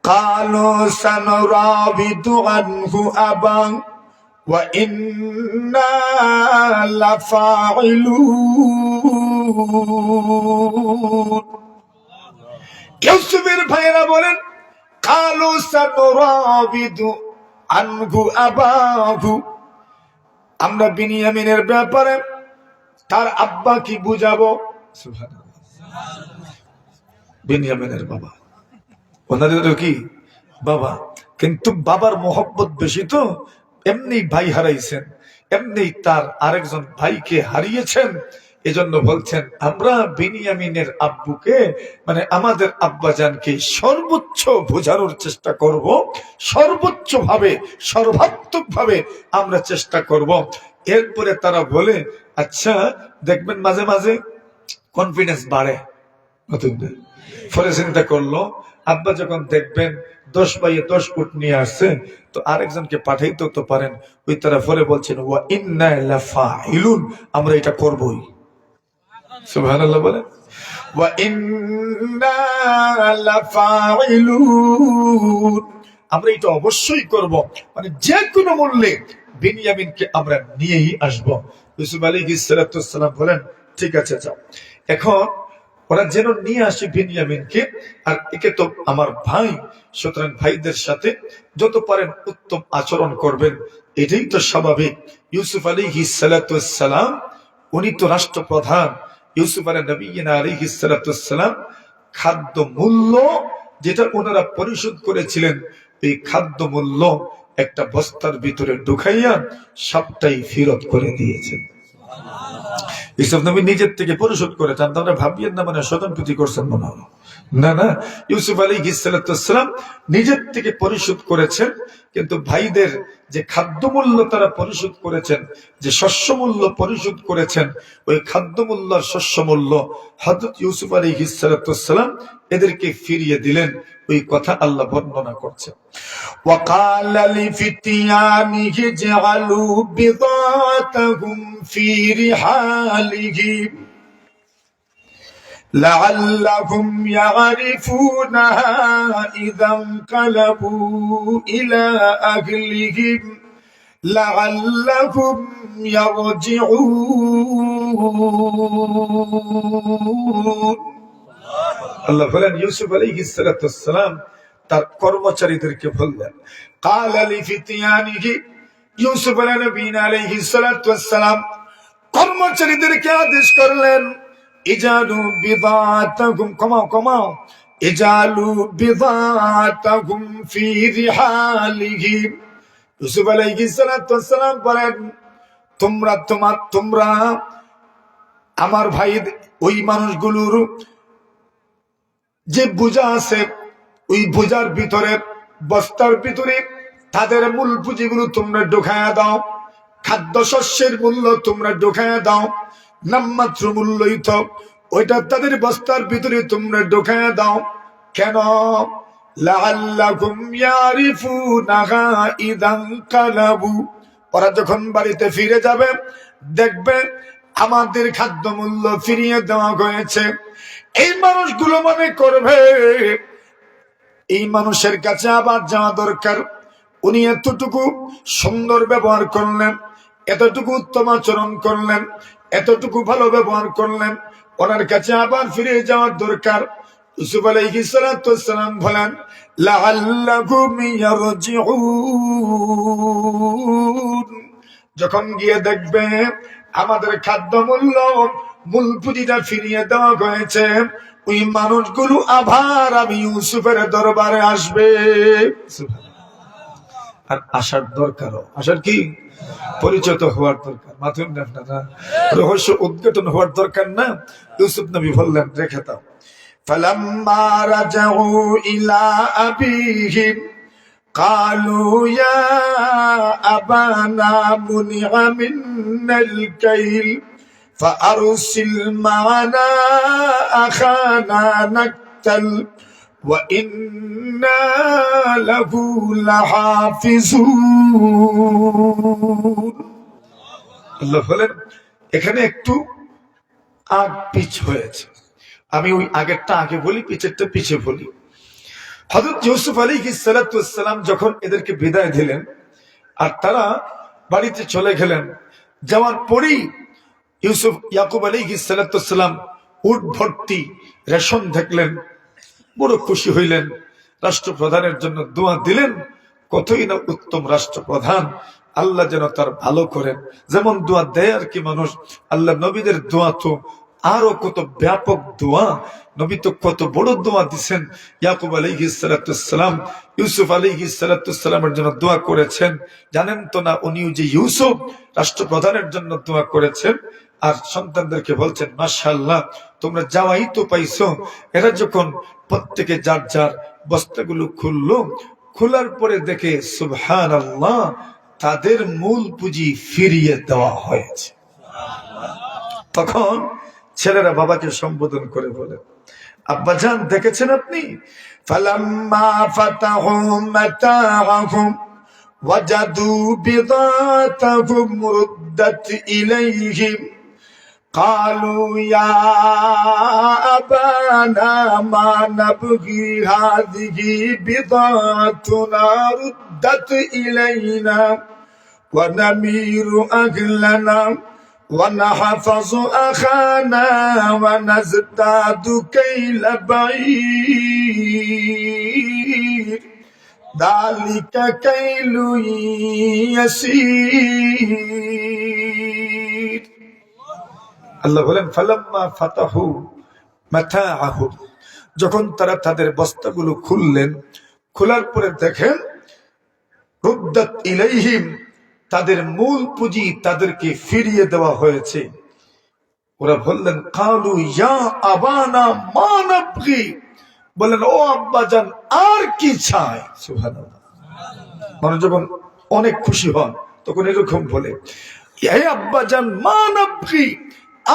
قالوا سنراود عنه أبا وإنا لفاعلون ইউসুফের ভাইরা বলেন কালু সানুরাবিদু আনহু আবাহু, আমরা বিনিয়ামিনের ব্যাপারে তার আব্বা কি বুঝাবো। সুবহানাল্লাহ। বিনিয়ামিনের বাবা, ওনাদের কি বাবা, কিন্তু বাবার মোহব্বত বেশি তো, এমনি ভাই হারাইছেন, এমনি তার আরেকজন ভাইকে হারিয়েছেন, এজন্য বলছেন আমরা বিনিয়ামিনের আব্বুকে মানে আমাদের আব্বাজানকে সর্বোচ্চ বোঝানোর চেষ্টা করব, সর্বোচ্চ ভাবে সর্বাত্মক ভাবে আমরা চেষ্টা করব। এরপরে তারা বলে আচ্ছা দেখবেন মাঝে মাঝে কনফিডেন্স বাড়ে, ফলে চিন্তা করলো আব্বা যখন দেখবেন 10 বাইয়ে 10 ফুট নিয়ে আসছে তো আরেকজনকে পাঠাইতেও তো পারেন, ওই তারা ফলে বলছেন ওয়া ইন্না লাফাইলুন, আমরা এটা করবই। সুবহানাল্লাহ বলেন ওয়া ইন্না লাফাইলুন, আমরা এটা অবশ্যই করব, মানে যে কোনো মূল্যে বিনিয়ামিনকে আমরা নিয়েই আসব। ইউসুফ আলাইহিস সালাম বলেন ঠিক আছে যাও। এখন ওরা যেন নিয়ে আসে বিনিয়ামিনকে, আর একে তো আমার ভাই, সুতরাং ভাইদের সাথে যত পারেন উত্তম আচরণ করবেন, এটাই তো স্বাভাবিক। ইউসুফ আলাইহিস সালাম উনি তো রাষ্ট্রপ্রধান, ইউসুফ আলাইহিস সালাম খাদ্য মূল্য যেটা ওনারা পরিশোধ করেছিলেন, এই খাদ্য মূল্য একটা বস্তার ভিতরে ঢুকাইয়া সবটাই ফেরত করে দিয়েছেন। ইউসুফ নবী নিজের থেকে পরিশোধ করেছেন, তোমরা ভাবিয়েন না মানে স্বজনপ্রীতি করছেন মনে হয় না, না, ইউসুফ আলাইহিস সালাম নিজের থেকে পরিশোধ করেছেন, কিন্তু ভাইদের যে খাদ্য মূল্য তারা পরিশোধ করেছেন, যে শস্য মূল্য পরিশোধ করেছেন, ওই খাদ্য মূল্য আর শস্য মূল্য হযরত ইউসুফ আলাইহিস সালাম এদেরকে ফিরিয়ে দিলেন। ওই কথা আল্লাহ বর্ণনা করছেন। وقال لفتيانه اجعلوا بضاعتهم في رحالهم لعلهم يعرفونها إذا انقلبوا إلى أهلهم لعلهم يرجعون। আল্লাহ বলেন ইউসুফ আলাইহিস সালাম তার কর্মচারীদেরকে বললেন কাল লিফিতিয়ানিহি, ইউসুফ আলাইহিস সালাম কর্মচারীদেরকে আদেশ করলেন ইজালু বিদাতাকুম, কমাও, ইজালু বিদাতাকুম ফি রিহালিহিম। ইউসুফ আলাইহিস সালাম বলেন তোমরা আমার ভাই ওই মানুষগুলোর যে বোঝা আছে ওই বোঝার ভিতরে বস্তার ভিতরে তাদের মূল পুঁজিগুলো তোমরা ঢোকায়া দাও, খাদ্য শস্যের মূল্য তোমরা ঢোকায়া দাও, নামমাত্র মূল্যই তো ওইটা তাদের বস্তার ভিতরে তোমরা ঢোকায়া দাও। কেন? লাআল্লাকুম ইয়ারিফুনাহা ইযান কালাবু, ওরা যখন বাড়িতে ফিরে যাবে দেখবে আমাদের খাদ্য মূল্য ফিরিয়ে দেওয়া হয়েছে। এই মানুষগুলো মনে করবে এই মানুষের কাছে আবার যাওয়া দরকার, উনি এতটুকু সুন্দর ব্যবহার করলেন, এতটুকু উত্তম আচরণ করলেন, এতটুকু ভালো ব্যবহার করলেন, ওনার কাছে আবার ফিরে যাওয়ার দরকার। ইউসুফ আলাইহিস সালাম বলেন লাআল্লাহুম ইয়ারজিউন, যখন গিয়ে দেখবে আমাদের খাদ্য মূল্য মূল পুঁজিটা ফিরিয়ে দেওয়া হয়েছে, ওই মানুষগুলো আবার আমি ইউসুফের দরবারে আসবে। আর আসার দরকার, আসার কি পরিচিত হওয়ার দরকার, মাথুন না রহস্য উদ্ঘাটন হওয়ার দরকার না। ইউসুফ নবী বললেন রেখে দাও। ফালাম্মা রাজাউ ইলা আবিহিম قالوا يا أبانا منع منا الكيل فأرسل معنا أخانا نكتل وإنا له لحافظون। আল্লাহ বলেন এখানে একটু আগ পিছ হয়েছে, আমি ওই আগেরটা আগে বলি পিছেরটা পিছে বলি। হযরত ইউসুফ আলাইহিস সালাতু ওয়াস সালাম যখন এদেরকে বিদায় দিলেন আর তারা বাড়িতে চলে গেলেন, যাওয়ার পরেই ইয়াকুব আলাইহিস সালাতু ওয়াস সালাম উট ভর্তি রেশন দেখলেন, বড় খুশি হইলেন, রাষ্ট্রপ্রধানের জন্য দোয়া দিলেন। কতই না উত্তম রাষ্ট্রপ্রধান, আল্লাহ যেন তার ভালো করেন। যেমন দোয়া দেয় আর কি মানুষ, আল্লাহ নবীদের দোয়া তো আরো কত ব্যাপক দোয়া, নবী তো কত বড় দোয়া দিচ্ছেন। ইয়াকুব আলাইহিস সালাতু ওয়াস সালাম ইউসুফ আলাইহিস সালাতু ওয়াস সালামের জন্য দোয়া করেছেন, জানেন তো না? উনিও যে ইউসুফ রাষ্ট্রপ্রধানের জন্য দোয়া করেছেন আর সন্তানদেরকে বলছেন, মাশাআল্লাহ তোমরা যাওয়াই তো পাইছো। এরা যখন প্রত্যেকে যার যার বস্তাগুলো খুললো, খোলার পরে দেখে সুবহানাল্লাহ, তাদের মূল পুঁজি ফিরিয়ে দেওয়া হয়েছে। তখন ছেলেরা বাবাকে সম্বোধন করে বলে, আব্বাজান দেখেছেন আপনি? ফালাম্মা ফাতাহু মাতাআহুম ওয়াজাদু বিদাতাহুম রুদ্দাত ইলাইহিম قالوا يا أبانا ما نبغي هذه بضاعتنا ردت إلينا ونمير أهلنا ونحفظ أخانا ونزداد كيل بعير ذلك كيل يسير। আল্লাহ বলেন, ফালাম্মা ফাতাহু মাতাআহুম, যখন তারা তাদের বস্তাগুলো খুললেন, খোলার পরে দেখেন রুদ্দাত ইলাইহিম, তাদের মূল পুঁজি তাদেরকে ফিরিয়ে দেওয়া হয়েছে। ওরা বললেন, কালু ইয়া আবানা মা নাবগি, বলেন ও আব্বাজান আর কি চাই। সুবহানাল্লাহ, মানুষ যখন অনেক খুশি হন তখন এরকম বলে, হে আব্বাজান মা নাবগি,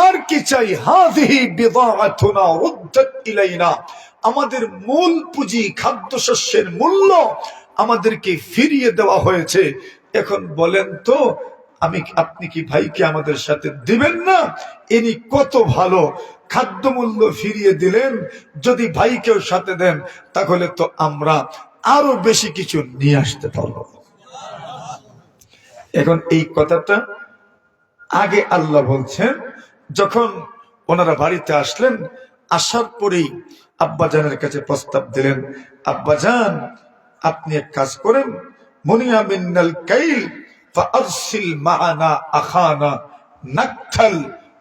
আর কি চাই, হাযিহি বিদাআতুনা রুদ্দাত ইলাইনা, আমাদের মূল পুঁজি খাদ্যশস্যের মূল্য আমাদেরকে ফিরিয়ে দেওয়া হয়েছে। এখন বলেন তো আপনি কি ভাইকে আমাদের সাথে দিবেন না? ইনি কত ভালো, খাদ্য মূল্য ফিরিয়ে দিলেন। যদি ভাইকেও সাথে দেন তাহলে তো আমরা আরো বেশি কিছু নিয়ে আসতে পারবো। এখন এই কথাটা আগে আল্লাহ বলছেন, যখন ওনারা বাড়িতে আসলেন, আসার পরেই আব্বাজানের কাছে প্রস্তাব দিলেন, আব্বাজান আপনি এক কাজ করেন, মুনিয়া মিনাল কাইল ফাআরসিল মা'ানা আখানা নাকতাল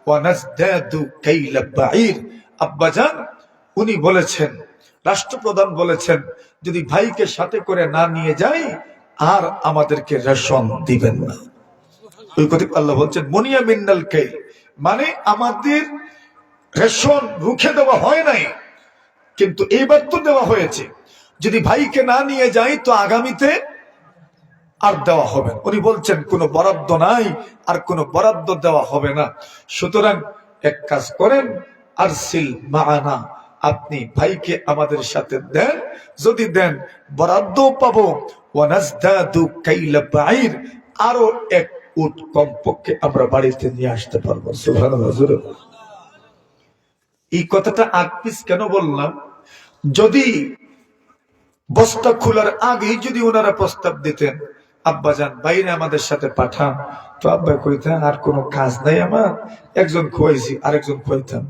ওয়া নাজদাদু কাইলা বাঈর। আব্বাজান উনি বলেছেন, রাষ্ট্রপ্রধান বলেছেন, যদি ভাইকে সাথে করে না নিয়ে যাই আর আমাদেরকে রেশন দিবেন না। ওই কথা আল্লাহ বলছেন মুনিয়া মিনাল কাইল, মানে আমাদের রেশন রুখে দেওয়া হয় নাই, কিন্তু এইবার তো দেওয়া হয়েছে। যদি ভাইকে না নিয়ে যাই তো আগামীতে আর দেওয়া হবে। উনি বলছেন কোনো বরাদ্দ নাই, আর কোনো বরাদ্দ দেওয়া হবে না। সুতরাং এক কাজ করেন, আরসিল মা'ানা, আপনি ভাইকে আমাদের সাথে দেন, যদি দেন বরাদ্দ পাবো, ওয়া নাজদাদু কাইলা বাঈর, আরো এক উট কমপক্ষে আমরা বাড়িতে নিয়ে আসতে পারবো। সুবহানাল্লাহ। এই কথাটা আকপিস কেন বললাম? যদি বস্তা খোলার আগেই যদি ওনারা প্রস্তাব দিতেন, আব্বাজান বাইরে আমাদের সাথে পাঠান, তো আব্বা কইতেন আর কোনো কাজ নাই আমার, একজন খোয়াইছি আরেকজন খোয়াইতাম।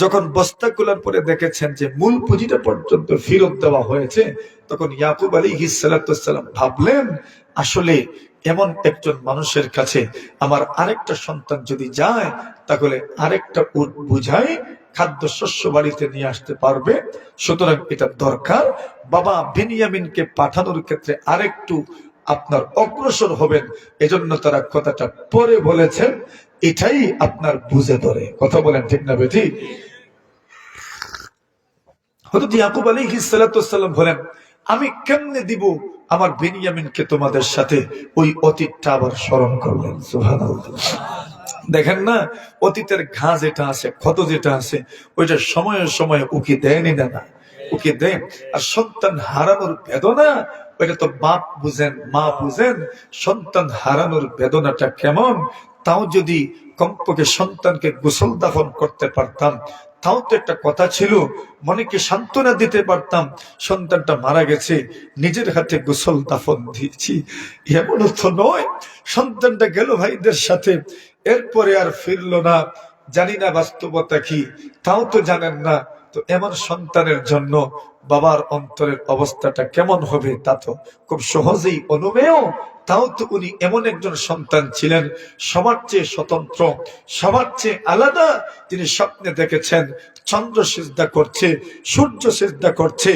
যখন বস্তা খোলার পরে দেখেছেন যে মূল পুঁজিটা পর্যন্ত ফেরত দেওয়া হয়েছে, তখন ইয়াকুব আলাইহিস সালাতু ওয়াস সালাম ভাবলেন, আসলে এমন একজন মানুষের কাছে আমার আরেকটা সন্তান যদি যায়, তাহলে আরেকটা উট বুঝায় খাদ্য শস্য বাড়িতে নিয়ে আসতে পারবে। সুতরাং এটা দরকার, বাবা বিনিয়ামিনকে পাঠানোর ক্ষেত্রে আরেকটু আপনার অগ্রসর হবেন। এজন্য তারা কথাটা পরে বলেছেন, এটাই আপনার বুঝে ধরে। কথা বলেন ঠিক না বেঠি? হযরত ইয়াকুব আলাইহিস সালাতু ওয়াস সালাম বলেন, আমি কেমনে দিব আমার বেনিয়ামিনকে তোমাদের সাথে? ওই অতীতটা আবার স্মরণ করলেন। সুবহানাল্লাহ। দেখেন না, অতীতের ঘা যেটা আছে, ক্ষত যেটা আছে, ওইটা সময়ে সময়ে উকি দেয়নি না, উকি দেন। আর সন্তান হারানোর বেদনা, ওইটা তো বাপ বুঝেন, মা বুঝেন। সন্তান হারানোর বেদনাটা কেমন, তাও যদি কমপক্ষে সন্তানকে গোসল দাফন করতে পারতাম, তাও তো একটা কথা ছিল, মনেকে সান্ত্বনা দিতে পারতাম, সন্তানটা মারা গেছে, নিজের হাতে গোসল দাফন দিয়েছি। এমনও তো নয়, সন্তানটা গেল ভাইদের সাথে, এরপরে আর ফিরলো না। জানি না বাস্তবতা কি, তাও তো জানেন না। তো এমন সন্তানের জন্য বাবার অন্তরের অবস্থাটা কেমন হবে তা তো খুব সহজেই অনুমেয়। তাও তো উনি এমন একজন সন্তান ছিলেন, সবার চেয়ে স্বতন্ত্র, সবার চেয়ে আলাদা। তিনি স্বপ্নে দেখেছেন চন্দ্র সিজদা করছে, সূর্য সিজদা করছে,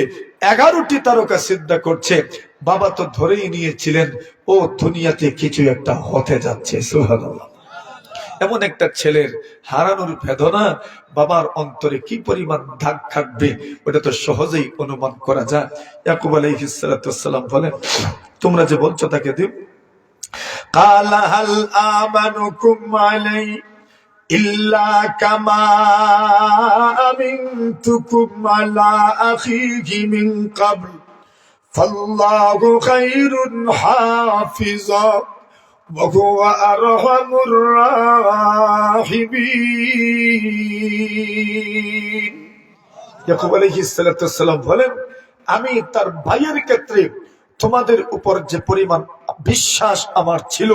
11টি তারকা সিজদা করছে। বাবা তো ধরেই নিয়েছিলেন ও দুনিয়াতে কিছু একটা হতে যাচ্ছে। সুবহানাল্লাহ। এমন একটা ছেলের হারানোর বেদনা বাবার অন্তরে কি পরিমাণ দাগ থাকবে, ওটা তো সহজেই অনুমান করা যায়। ইয়াকুব আলাইহিস সালাতু ওয়াস সালাম বলেন, তোমরা যে বলছো তাকে দিও। কালা হাল আমানুকুম আলাই ইল্লা কামা আমিনতুকুম আলা আখিহি মিন ক্বাবল ফাল্লাহু খায়রুন হাফিজা وهو أرحم الراحمين। ইয়াকুব আলাইহিস সালাতু ওয়াস সালাম বলেন, আমি তার ভাইয়ের ক্ষেত্রে তোমাদের উপর যে পরিমাণ বিশ্বাস আমার ছিল,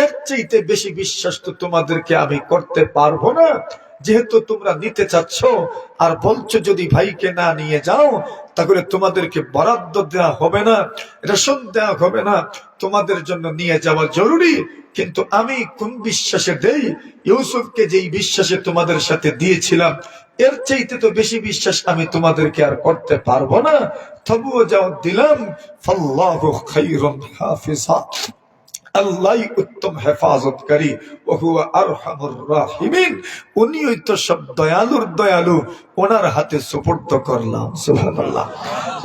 এর চাইতে বেশি বিশ্বাস তো তোমাদেরকে আমি করতে পারবো না। যেহেতু তোমরা নিতে চাচ্ছ আর বলছো যদি ভাইকে না নিয়ে যাও তাহলে তোমাদেরকে বরাদ্দ দেওয়া হবে না, রেশন দেওয়া হবে না, তোমাদের জন্য নিয়ে যাওয়া জরুরি। কিন্তু আমি কোন বিশ্বাসে দেই? ইউসুফকে যেই বিশ্বাসে তোমাদের সাথে দিয়েছিলাম, এর চাইতে তো বেশি বিশ্বাস আমি তোমাদেরকে আর করতে পারবো না। তবুও যাও দিলাম। ফাল্লাহু খায়রুন হাফিজা, আল্লাহই উত্তম হেফাজতকারী। ওহুয়া আরহামুর রাহিমিন, উনিই তো সব দয়ালুর দয়ালু, ওনার হাতে সুপুর্দ করলাম। সুবহানাল্লাহ।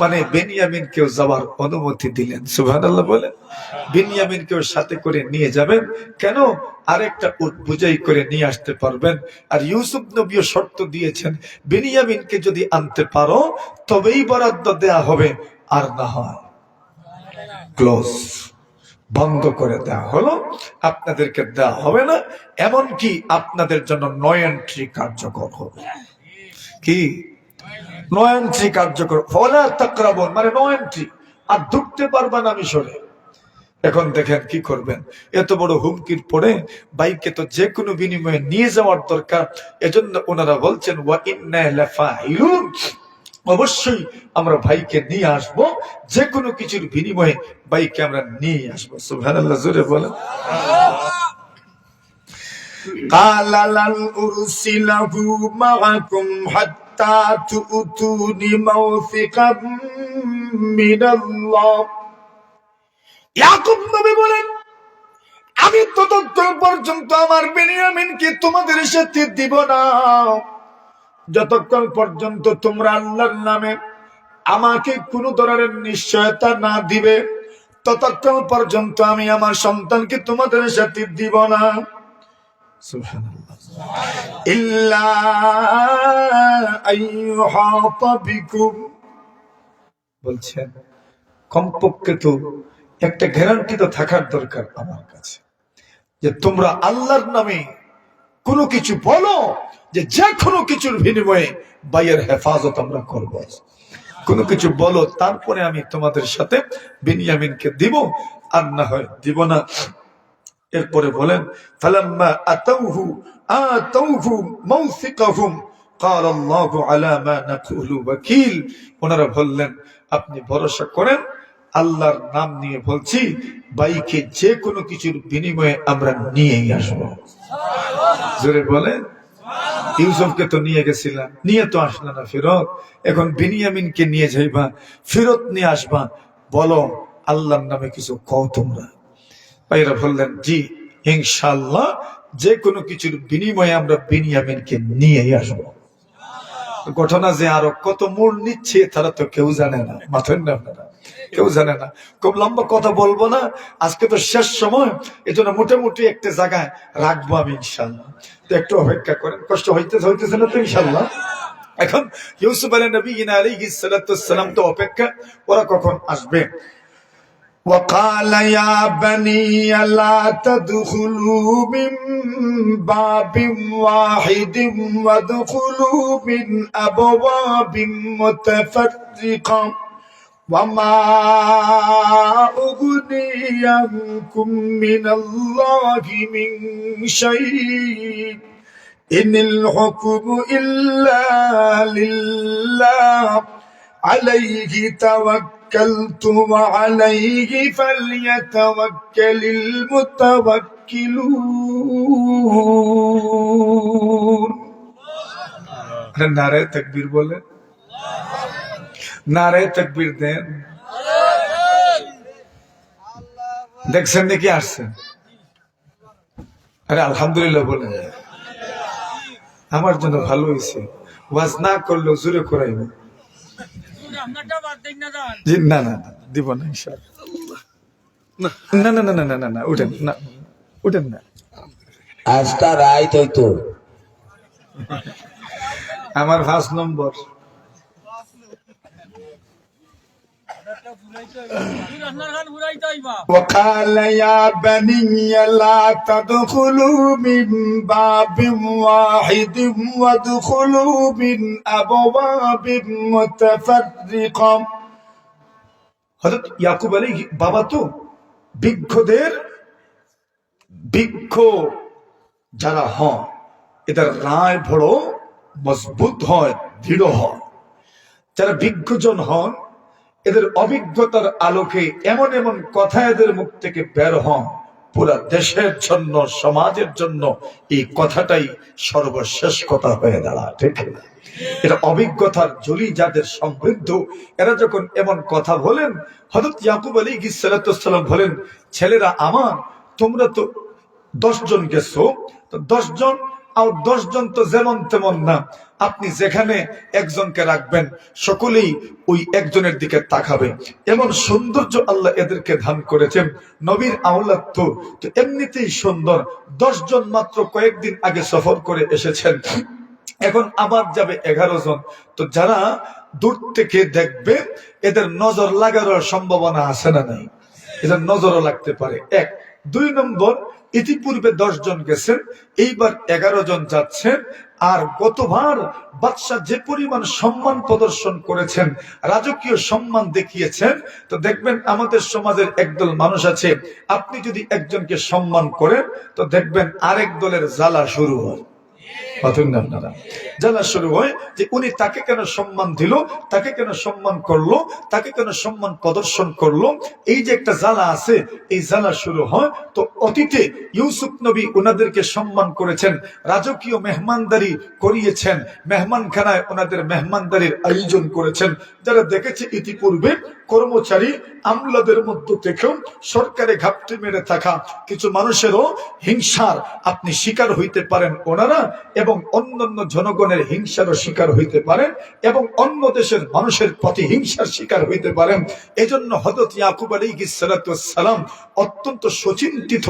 মানে বেনিয়ামিনকেও যাওয়ার অনুমতি দিলেন। সুবহানাল্লাহ বলেন। বেনিয়ামিনকেও সাথে করে নিয়ে যাবেন। কেন? আরেকটা উট বুঝাই করে নিয়ে আসতে পারবেন। আর ইউসুফ নবীও শর্ত দিয়েছেন, বেনিয়ামিনকে যদি আনতে পারো তবেই বরাদ্দ দেয়া হবে, আর না হয় ক্লোজ, বন্ধ করে দেওয়া হলো, আপনাদেরকে দেওয়া হবে না। এমনকি আপনাদের জন্য 9 এন্ট্রি কার্যকর হবে। কি 9 এন্ট্রি কার্যকর? ফলা তাকরাবুন, মানে 9 এন্ট্রি, আর ঢুকতে পারবা না মিশরে। এখন দেখেন কি করবেন। এত বড় হুমকির পরে বাইকে তো যে কোনো বিনিময়ে নিয়ে যাওয়ার দরকার। এজন্য ওনারা বলছেন ওয়া ইন্না লাফাইলুন, অবশ্যই আমরা ভাইকে নিয়ে আসব, যে কোনো কিছুর বিনিময়ে ভাইকে আমরা নিয়ে আসবো। সুবহানাল্লাহ, জোরে বলেন। কালা লান উরসিলাহু মাআকুম হাত্তা তুতুনি মাওসিকাম মিনাল্লাহ। ইয়াকুব নবী বলেন, আমি ততক্ষণ পর্যন্ত আমার বেনিয়ামিনকে তোমাদের সাথে দিব না, যতক্ষণ পর্যন্ত তোমরা আল্লাহর নামে আমাকে কোন ধরনের নিশ্চয়তা না দিবে, ততক্ষণ পর্যন্ত আমি আমার সন্তানকে তোমাদের সাথে দিব না। সুবহানাল্লাহ। ইল্লা আইয়ুহাতা বিকুম, বলছেন কমপক্ষে তো একটা গ্যারান্টি তো থাকার দরকার আমার কাছে, যে তোমরা আল্লাহর নামে কোনো কিছু বলো, যে কোনো কিছুর বিনিময়ে ভাইয়ের হেফাজত আমরা করব। কোনো কিছু বলো, তারপরে আমি তোমাদের সাথে বিনিয়ামিনকে দিব, আর না হয় দিব না। এরপরে বলেন ফালাম্মা আতাউহু মাওসিকাহুম ক্বালা আল্লাহু আলা মা নাকুলু ওয়াকিল। ওনারা বললেন আপনি ভরসা করেন, আল্লাহর নাম নিয়ে বলছি, ভাইকে যে কোনো কিছুর বিনিময়ে আমরা নিয়েই আসবো। জোরে বলেন। ইউসুফকে তো নিয়ে গেছিলাম, নিয়ে তো আসলা না ফেরত, এখন বিনিয়ামিনকে নিয়ে যাইবা, ফেরত নিয়ে আসবা, বলো আল্লাহর নামে কিছু কও তোমরা। ভাইরা বললেন জি ইনশাআল্লাহ, যে কোনো কিছুর বিনিময়ে আমরা বিনিয়ামিনকে নিয়েই আসবো। ঘটনা যে আরো কত মোড় নিচ্ছে তারা তো কেউ জানে না, মাথেন না আপনারা, কেউ জানে না। খুব লম্বা কথা বলবো না, আজকে তো শেষ সময়, এজন্য মোটামুটি একটা জায়গায় রাখবো আমি ইনশাআল্লাহ। তো একটু অপেক্ষা করেন, কষ্ট হইতেছে না তো ইনশাআল্লাহ। এখন ইউসুফ আলাইহিস সালাম তো অপেক্ষা, ওরা কখন আসবে। وقال يا بني لا تدخلوا من باب واحد وادخلوا من أبواب متفرقة وما أغني عنكم من الله من شيء إن الحكم إلا لله عليه توكلت وعليه فليتوكل المتوكلون নারে তাকবীর বলেন, নারে তাকবীর দেন। দেখছেন নাকি আসছেন? আরে আলহামদুলিল্লাহ বলেন। আমার জন্য ভালো হয়েছে, ওয়াজ না করলেও জোরে করাইব। জি, না না না, দিব না ইনশাআল্লাহ। না না না না না না না, উঠেন না, উঠেন না। আজটা রাইত হইতো আমার 5 নম্বর। وقال يا بني لا تدخلوا من باب واحد وادخلوا من أبواب متفرقة হযরত ইয়াকুব আলাইহিস বাবা তো বিজ্ঞদের বিজ্ঞ যারা হন, এদের রায় বড় মজবুত হয়, দৃঢ় হয়। যারা বিজ্ঞজন হন, এদের অভিজ্ঞতার আলোকে এমন এমন কথা এদের মুখ থেকে বের হন, পুরা দেশের জন্য, সমাজের জন্য এই কথাটাই সর্বশেষ কথা হয়ে দাঁড়ায়। ঠিক না? এটা অভিজ্ঞতার জলি যাদের সমৃদ্ধ, এরা যখন এমন কথা বলেন, হযরত ইয়াকুব আলাইহিস সালাম বলেন, ছেলেরা আমার, তোমরা তো 10 জন গেছো, তো 10 জন আর 10 জন তো যেমন তেমন না। আপনি যেখানে একজনকে রাখবেন, সকলেই ওই একজনের দিকে তাকাবে। এমন সৌন্দর্য আল্লাহ এদেরকে দান করেছেন। নবীর আওলাদ তো এমনিতেই সুন্দর। 10 জন মাত্র কয়েকদিন আগে সফর করে এসেছেন, এখন আবার যাবে 11 জন। তো যারা দূর থেকে দেখবে, এদের নজর লাগানোর সম্ভাবনা আছে না নাই? এদের নজরও লাগতে পারে। 1 2 নম্বর, ইতিপূর্বে 10 জন গেছেন, এইবার 11 জন যাচ্ছেন। আর গতবার বাদশাহ যে পরিমাণ সম্মান প্রদর্শন করেছেন, রাজকীয় সম্মান দেখিয়েছেন, তো দেখবেন আমাদের সমাজের একদল মানুষ আছে, আপনি যদি একজনকে সম্মান করেন, তো দেখবেন আরেক দলের জ্বালা শুরু হয়। জানা শুরু হয় যে উনি তাকে কেন সম্মান দিল, তাকে কেন সম্মান করলো, তাকে কেন সম্মান প্রদর্শন করলো। এই যে একটা জ্বালা আছে, এই জ্বালা শুরু হয়। তো অতীতে ইউসুফ নবী ওনাদেরকে সম্মান করেছেন, রাজকীয় মেহমানদারি করিয়েছেন, মেহমানখানায় ওনাদের মেহমানদারির আয়োজন করেছেন। যারা দেখেছে ইতিপূর্বে, কর্মচারী আমলাদের মধ্য থেকেও সরকারে ঘাপটি মেরে থাকা কিছু মানুষেরও হিংসার আপনি শিকার হইতে পারেন ওনারা, এবং অন্যান্য জনগণের হিংসারও শিকার হইতে পারেন, এবং অন্য দেশের মানুষের প্রতি হিংসার শিকার হইতে পারেন। এজন্য হযরত ইয়াকুব আলাইহিস সালাম অত্যন্ত সুচিন্তিত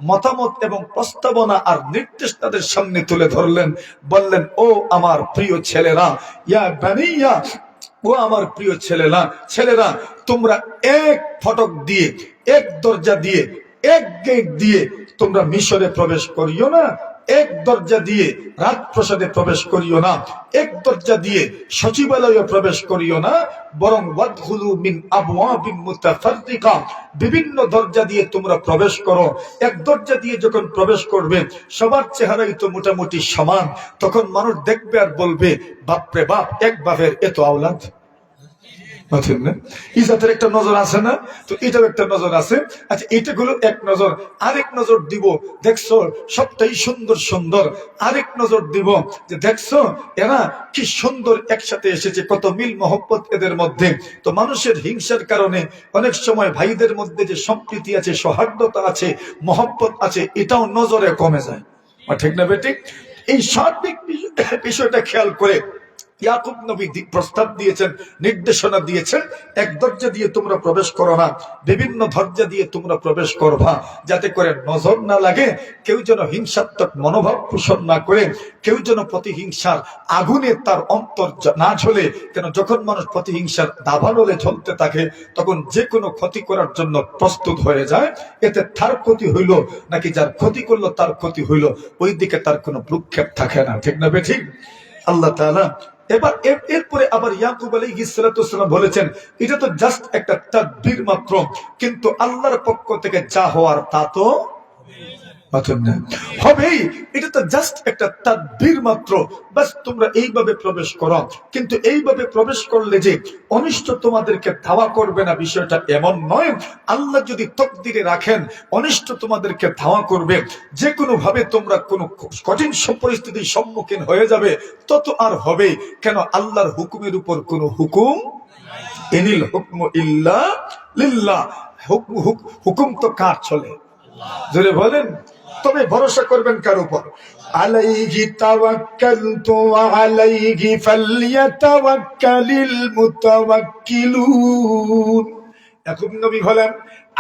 মতামত এবং প্রস্তাবনা আর নির্দেশ তাদের সামনে তুলে ধরলেন। বললেন, ও আমার প্রিয় ছেলেরা, ইয়া বানিয়া, ও আমার প্রিয় ছেলেরা, তোমরা এক ফটক দিয়ে, এক দরজা দিয়ে, এক গেট দিয়ে তোমরা মিশরে প্রবেশ করিও না, এক দরজা দিয়ে রাজপ্রাসাদে প্রবেশ করিও না, এক দরজা দিয়ে সচিবালয়ে প্রবেশ করিও না, বরং ওয়াদখুলু মিন আবওয়াবিন মুতাফাররিকা, বিভিন্ন দরজা দিয়ে তোমরা প্রবেশ করো। এক দরজা দিয়ে যখন প্রবেশ করবে, সবার চেহারাই তো মোটামুটি সমান, তখন মানুষ দেখবে আর বলবে, বাপরে বাপ, এক বাপের এত আওলাদ। ইজাতের একটা নজর আছে না? তো এটাও একটা নজর আছে। আচ্ছা, এটা হলো এক নজর। আরেক নজর দিব, দেখছো সবটাই সুন্দর সুন্দর। আরেক নজর দিব যে দেখছো এরা কি সুন্দর একসাথে এসেছে, কত মিল মহব্বত এদের মধ্যে। তো মানুষের হিংসার কারণে অনেক সময় ভাইদের মধ্যে যে সম্প্রীতি আছে, সৌহার্দ্যতা আছে, মহব্বত আছে, এটাও নজরে কমে যায়। ঠিক না বেঠিক? এই সার্বিক বিষয়টা খেয়াল করে ইয়াকুব নবী প্রস্তাব দিয়েছেন, নির্দেশনা দিয়েছেন, এক দরজা দিয়ে তোমরা প্রবেশ করো না, বিভিন্ন দরজা দিয়ে তোমরা প্রবেশ করবা, যাতে করে নজর না লাগে, কেউ যেন হিংসাত্মক মনোভাব পোষণ না করে, কেউ যেন প্রতিহিংসার আগুনে তার অন্তর না ঝলে। কেন যখন মানুষ প্রতিহিংসার দাবানলে ঝলতে থাকে তখন যে কোনো ক্ষতি করার জন্য প্রস্তুত হয়ে যায়। এতে তার ক্ষতি হইল নাকি যার ক্ষতি করলো তার ক্ষতি হইল, ওই দিকে তার কোনো ভ্রুক্ষেপ থাকে না। ঠিক না বেঠিক? আল্লাহ তাআলা এবার এরপরে আবার ইয়াকুব আলাইহিস সালাতু ওয়াস সালাম বলেছেন, এটা তো জাস্ট একটা তাদবীর মাত্র, কিন্তু আল্লাহর পক্ষ থেকে যা হওয়ার তা তো হবেই। এটা তো জাস্ট একটা তাদবীর মাত্র, বাস তোমরা এইভাবে প্রবেশ করো। কিন্তু এইভাবে প্রবেশ করলে যে অনিষ্ট তোমাদেরকে ধাওয়া করবে না, বিষয়টা এমন নয়। আল্লাহ যদি তকদিরে রাখেন অনিষ্ট তোমাদেরকে ধাওয়া করবে, যে কোনো ভাবে তোমরা কোনো কঠিন পরিস্থিতির সম্মুখীন হয়ে যাবে, তত আর হবে কেন? আল্লাহর হুকুমের উপর কোনো হুকুম, ইনিল হুকমু ইল্লা লিল্লাহ, হুকুম তো কার চলে? জোরে বলেন। তবে ভরসা করবেন কার উপর? আলাইহি তাওয়াক্কালতু ওয়া আলাইহি ফালইয়াতাওয়াক্কালিল মুতাওয়াক্কিলুন। এখন নবী বলেন,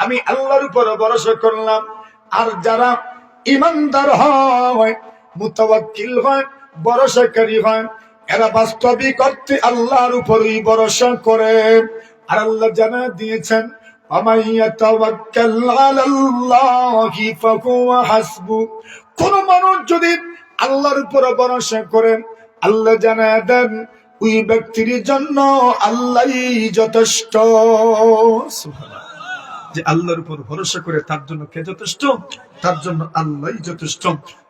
আমি আল্লাহর উপর ভরসা করলাম, আর যারা ঈমানদার হয়, মুতাওয়াক্কিল হয়, ভরসাকারী হয়, এরা বাস্তবিক অর্থে আল্লাহর উপরই ভরসা করে। আর আল্লাহ জানা দিয়েছেন, কোন মানুষ যদি আল্লাহর উপর ভরসা করেন, আল্লাহ জানা দেন ওই ব্যক্তির জন্য আল্লাহই যথেষ্ট। যে আল্লাহর উপর ভরসা করে তার জন্য কে যথেষ্ট? তার জন্য আল্লাহই যথেষ্ট।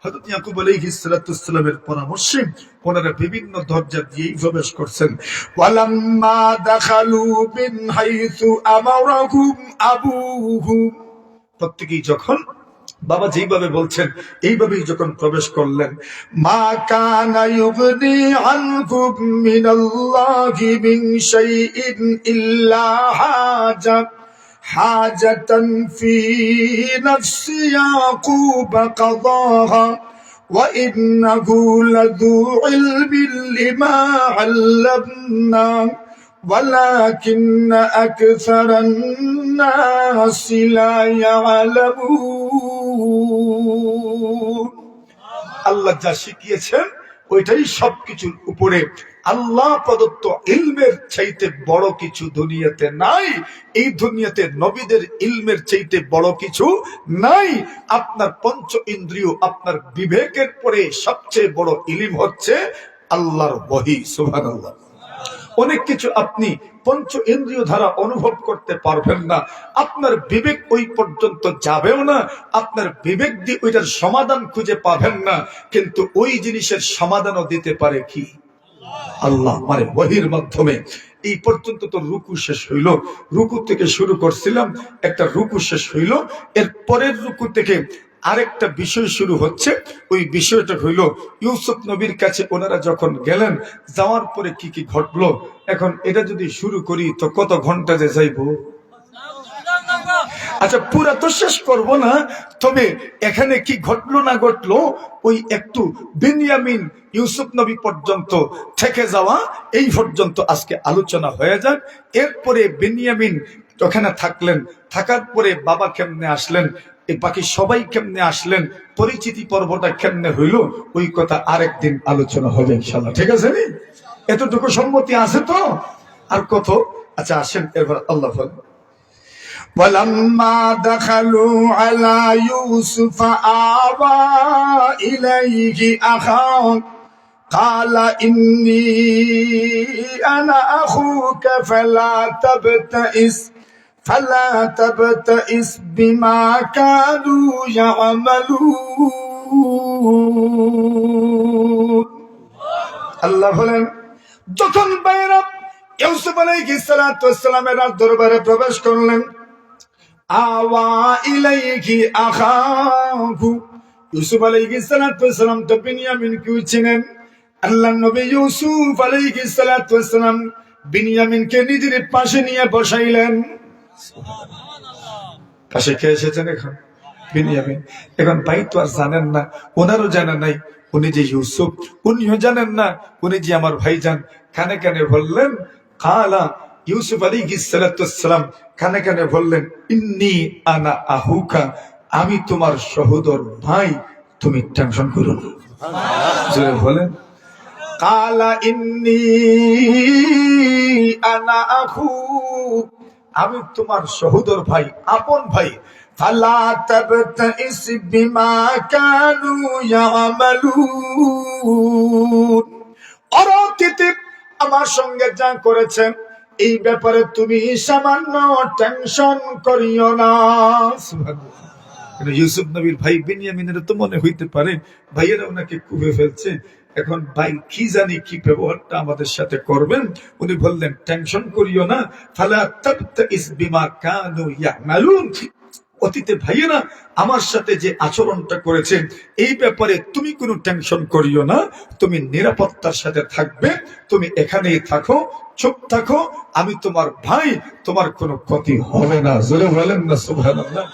হযরত ইয়াকুব আলাইহিস সালাতু ওয়াস সালামের পরামর্শে ওনারা বিভিন্ন দরজা দিয়েই প্রবেশ করছেন। ওয়ালাম্মা দাখালু মিন হাইসু আমারাহুম আবুহুম, প্রত্যেকেই যখন বাবা যেইভাবে বলছেন এইভাবেই যখন প্রবেশ করলেন, মা কানা ইউগনি আনহুম মিনাল্লাহি মিন শাইইন ইল্লা হাজাতান ফি নাফসি ইয়াকুব কাদাহা ওয়া ইন্নাহু লাযু ইলমিন লিমা আল্লামনা ওয়ালাকিন্না আকসারান নাসি লা ইয়ালামুন। আল্লাহ যা শিখিয়েছেন ওইটাই সবকিছুর উপরে। আল্লাহ প্রদত্ত ইলমের চাইতে বড় কিছু দুনিয়াতে নাই। এই দুনিয়াতে নবীদের ইলমের চাইতে বড় কিছু নাই। আপনার পঞ্চ ইন্দ্রিয়, আপনার বিবেকের পরে সবচেয়ে বড় ইলম হচ্ছে আল্লাহর ওহী। সুবহানাল্লাহ। অনেক কিছু আপনি পঞ্চ ইন্দ্রিয় দ্বারা অনুভব করতে পারবেন না, আপনার বিবেক ওই পর্যন্ত যাবেও না, আপনার বিবেক দিয়ে ওইটার সমাধান খুঁজে পাবেন না। কিন্তু ওই জিনিসের সমাধানও দিতে পারে কি? আল্লাহ, মানে ওহীর মাধ্যমে। এই পর্যন্ত তো রুকু শেষ হইল, রুকু থেকে শুরু করছিলাম, একটা রুকু শেষ হইল, এর পরের রুকু থেকে আরেকটা বিষয় শুরু হচ্ছে। ওই বিষয়টা হইল ইউসুফ নবীর কাছে ওনারা যখন গেলেন, যাওয়ার পরে কি কি ঘটলো। এখন এটা যদি শুরু করি তো কত ঘন্টা যে যাইব। আচ্ছা, পুরা তো শেষ করব না, তবে এখানে কি ঘটলো না ঘটলো ওই একটু বিনিয়ামিন ইউসুফ নবী পর্যন্ত থেকে যাওয়া, এই পর্যন্ত আজকে আলোচনা হয়ে যাক। এরপরে বিনিয়ামিন ওখানে থাকলেন, থাকার পরে বাবা কেমনে আসলেন, এই বাকি সবাই কেমনে আসলেন, পরিচিতি পর্বটা কেমনে হইল, ওই কথা আরেকদিন আলোচনা হবে ইনশাআল্লাহ। ঠিক আছে নি? এতটুকু সম্মতি আছে তো? আর কত? আচ্ছা আসেন এবার আল্লাহ বলেন, وَلَمَّا دَخَلُوا عَلَى يُوسُفَ آوَى إِلَيْهِ أَخَاهُ قَالَ إِنِّي أَنَا أَخُوكَ فَلَا تَبْتَئِسْ بِمَا كَانُوا يَعْمَلُونَ। আল্লাহ বলেন, যখন বাইরা ইউসুফ আলাইহিস সালাতু ওয়াস সালামের দরবারে প্রবেশ করলেন, আওয়া ইলাইহি আখাহু, ইউসুফ আলাইহিস সালাতু ওয়াস সালাম তো বিনিয়ামিনকে চিনেন। আল্লাহর নবী ইউসুফ আলাইহিস সালাতু ওয়াস সালাম বিনিয়ামিনকে নিজের পাশে নিয়ে বসাইলেন। সুবহানাল্লাহ। পাশে কে এসেছেন এখন? বিনিয়ামিন। এখন ভাই তো আর জানেন না, ওনারও জানা নাই উনি যে ইউসুফ, উনিও জানেন না উনি যে আমার ভাইজান। কানে কানে বললেন, কালা ইউসুফ আলাইহিস সালাম কানে কানে বললেন, ইন্নী আনা আহুকা, আমি তোমার সহোদর ভাই, তুমি টেনশন করো না। জোরে বলেন, কালা ইন্নী আনা আহু, আমি তোমার সহোদর ভাই, আপন ভাই। ফালা তাবতাইস বিমা কানু ইয়ামালুন, অতীতে আমার সঙ্গে যা করেছেন এই ব্যাপারে তুমি সামান্য টেনশন করিও না। সুবহানাল্লাহ। ইউসুফ নবীর ভাই বিনিয়ামিনের তো মনে হইতে পারে ভাইয়েরা ওনাকে কুবে ফেলছে, এখন ভাই কি জানি কি ব্যবহারটা আমাদের সাথে করবেন। উনি বললেন, টেনশন করিও না, ফালা তাবতাইস বিমা কানু ইয়ামালুন, অতীতে ভাইয়েরা আমার সাথে যে আচরণটা করেছেন এই ব্যাপারে তুমি কোনো টেনশন করিও না, তুমি নিরাপত্তার সাথে থাকবে, তুমি এখানেই থাকো, চুপ থাকো, আমি তোমার ভাই, তোমার কোনো ক্ষতি হবে না। জোরে বলেন না সুবহানাল্লাহ।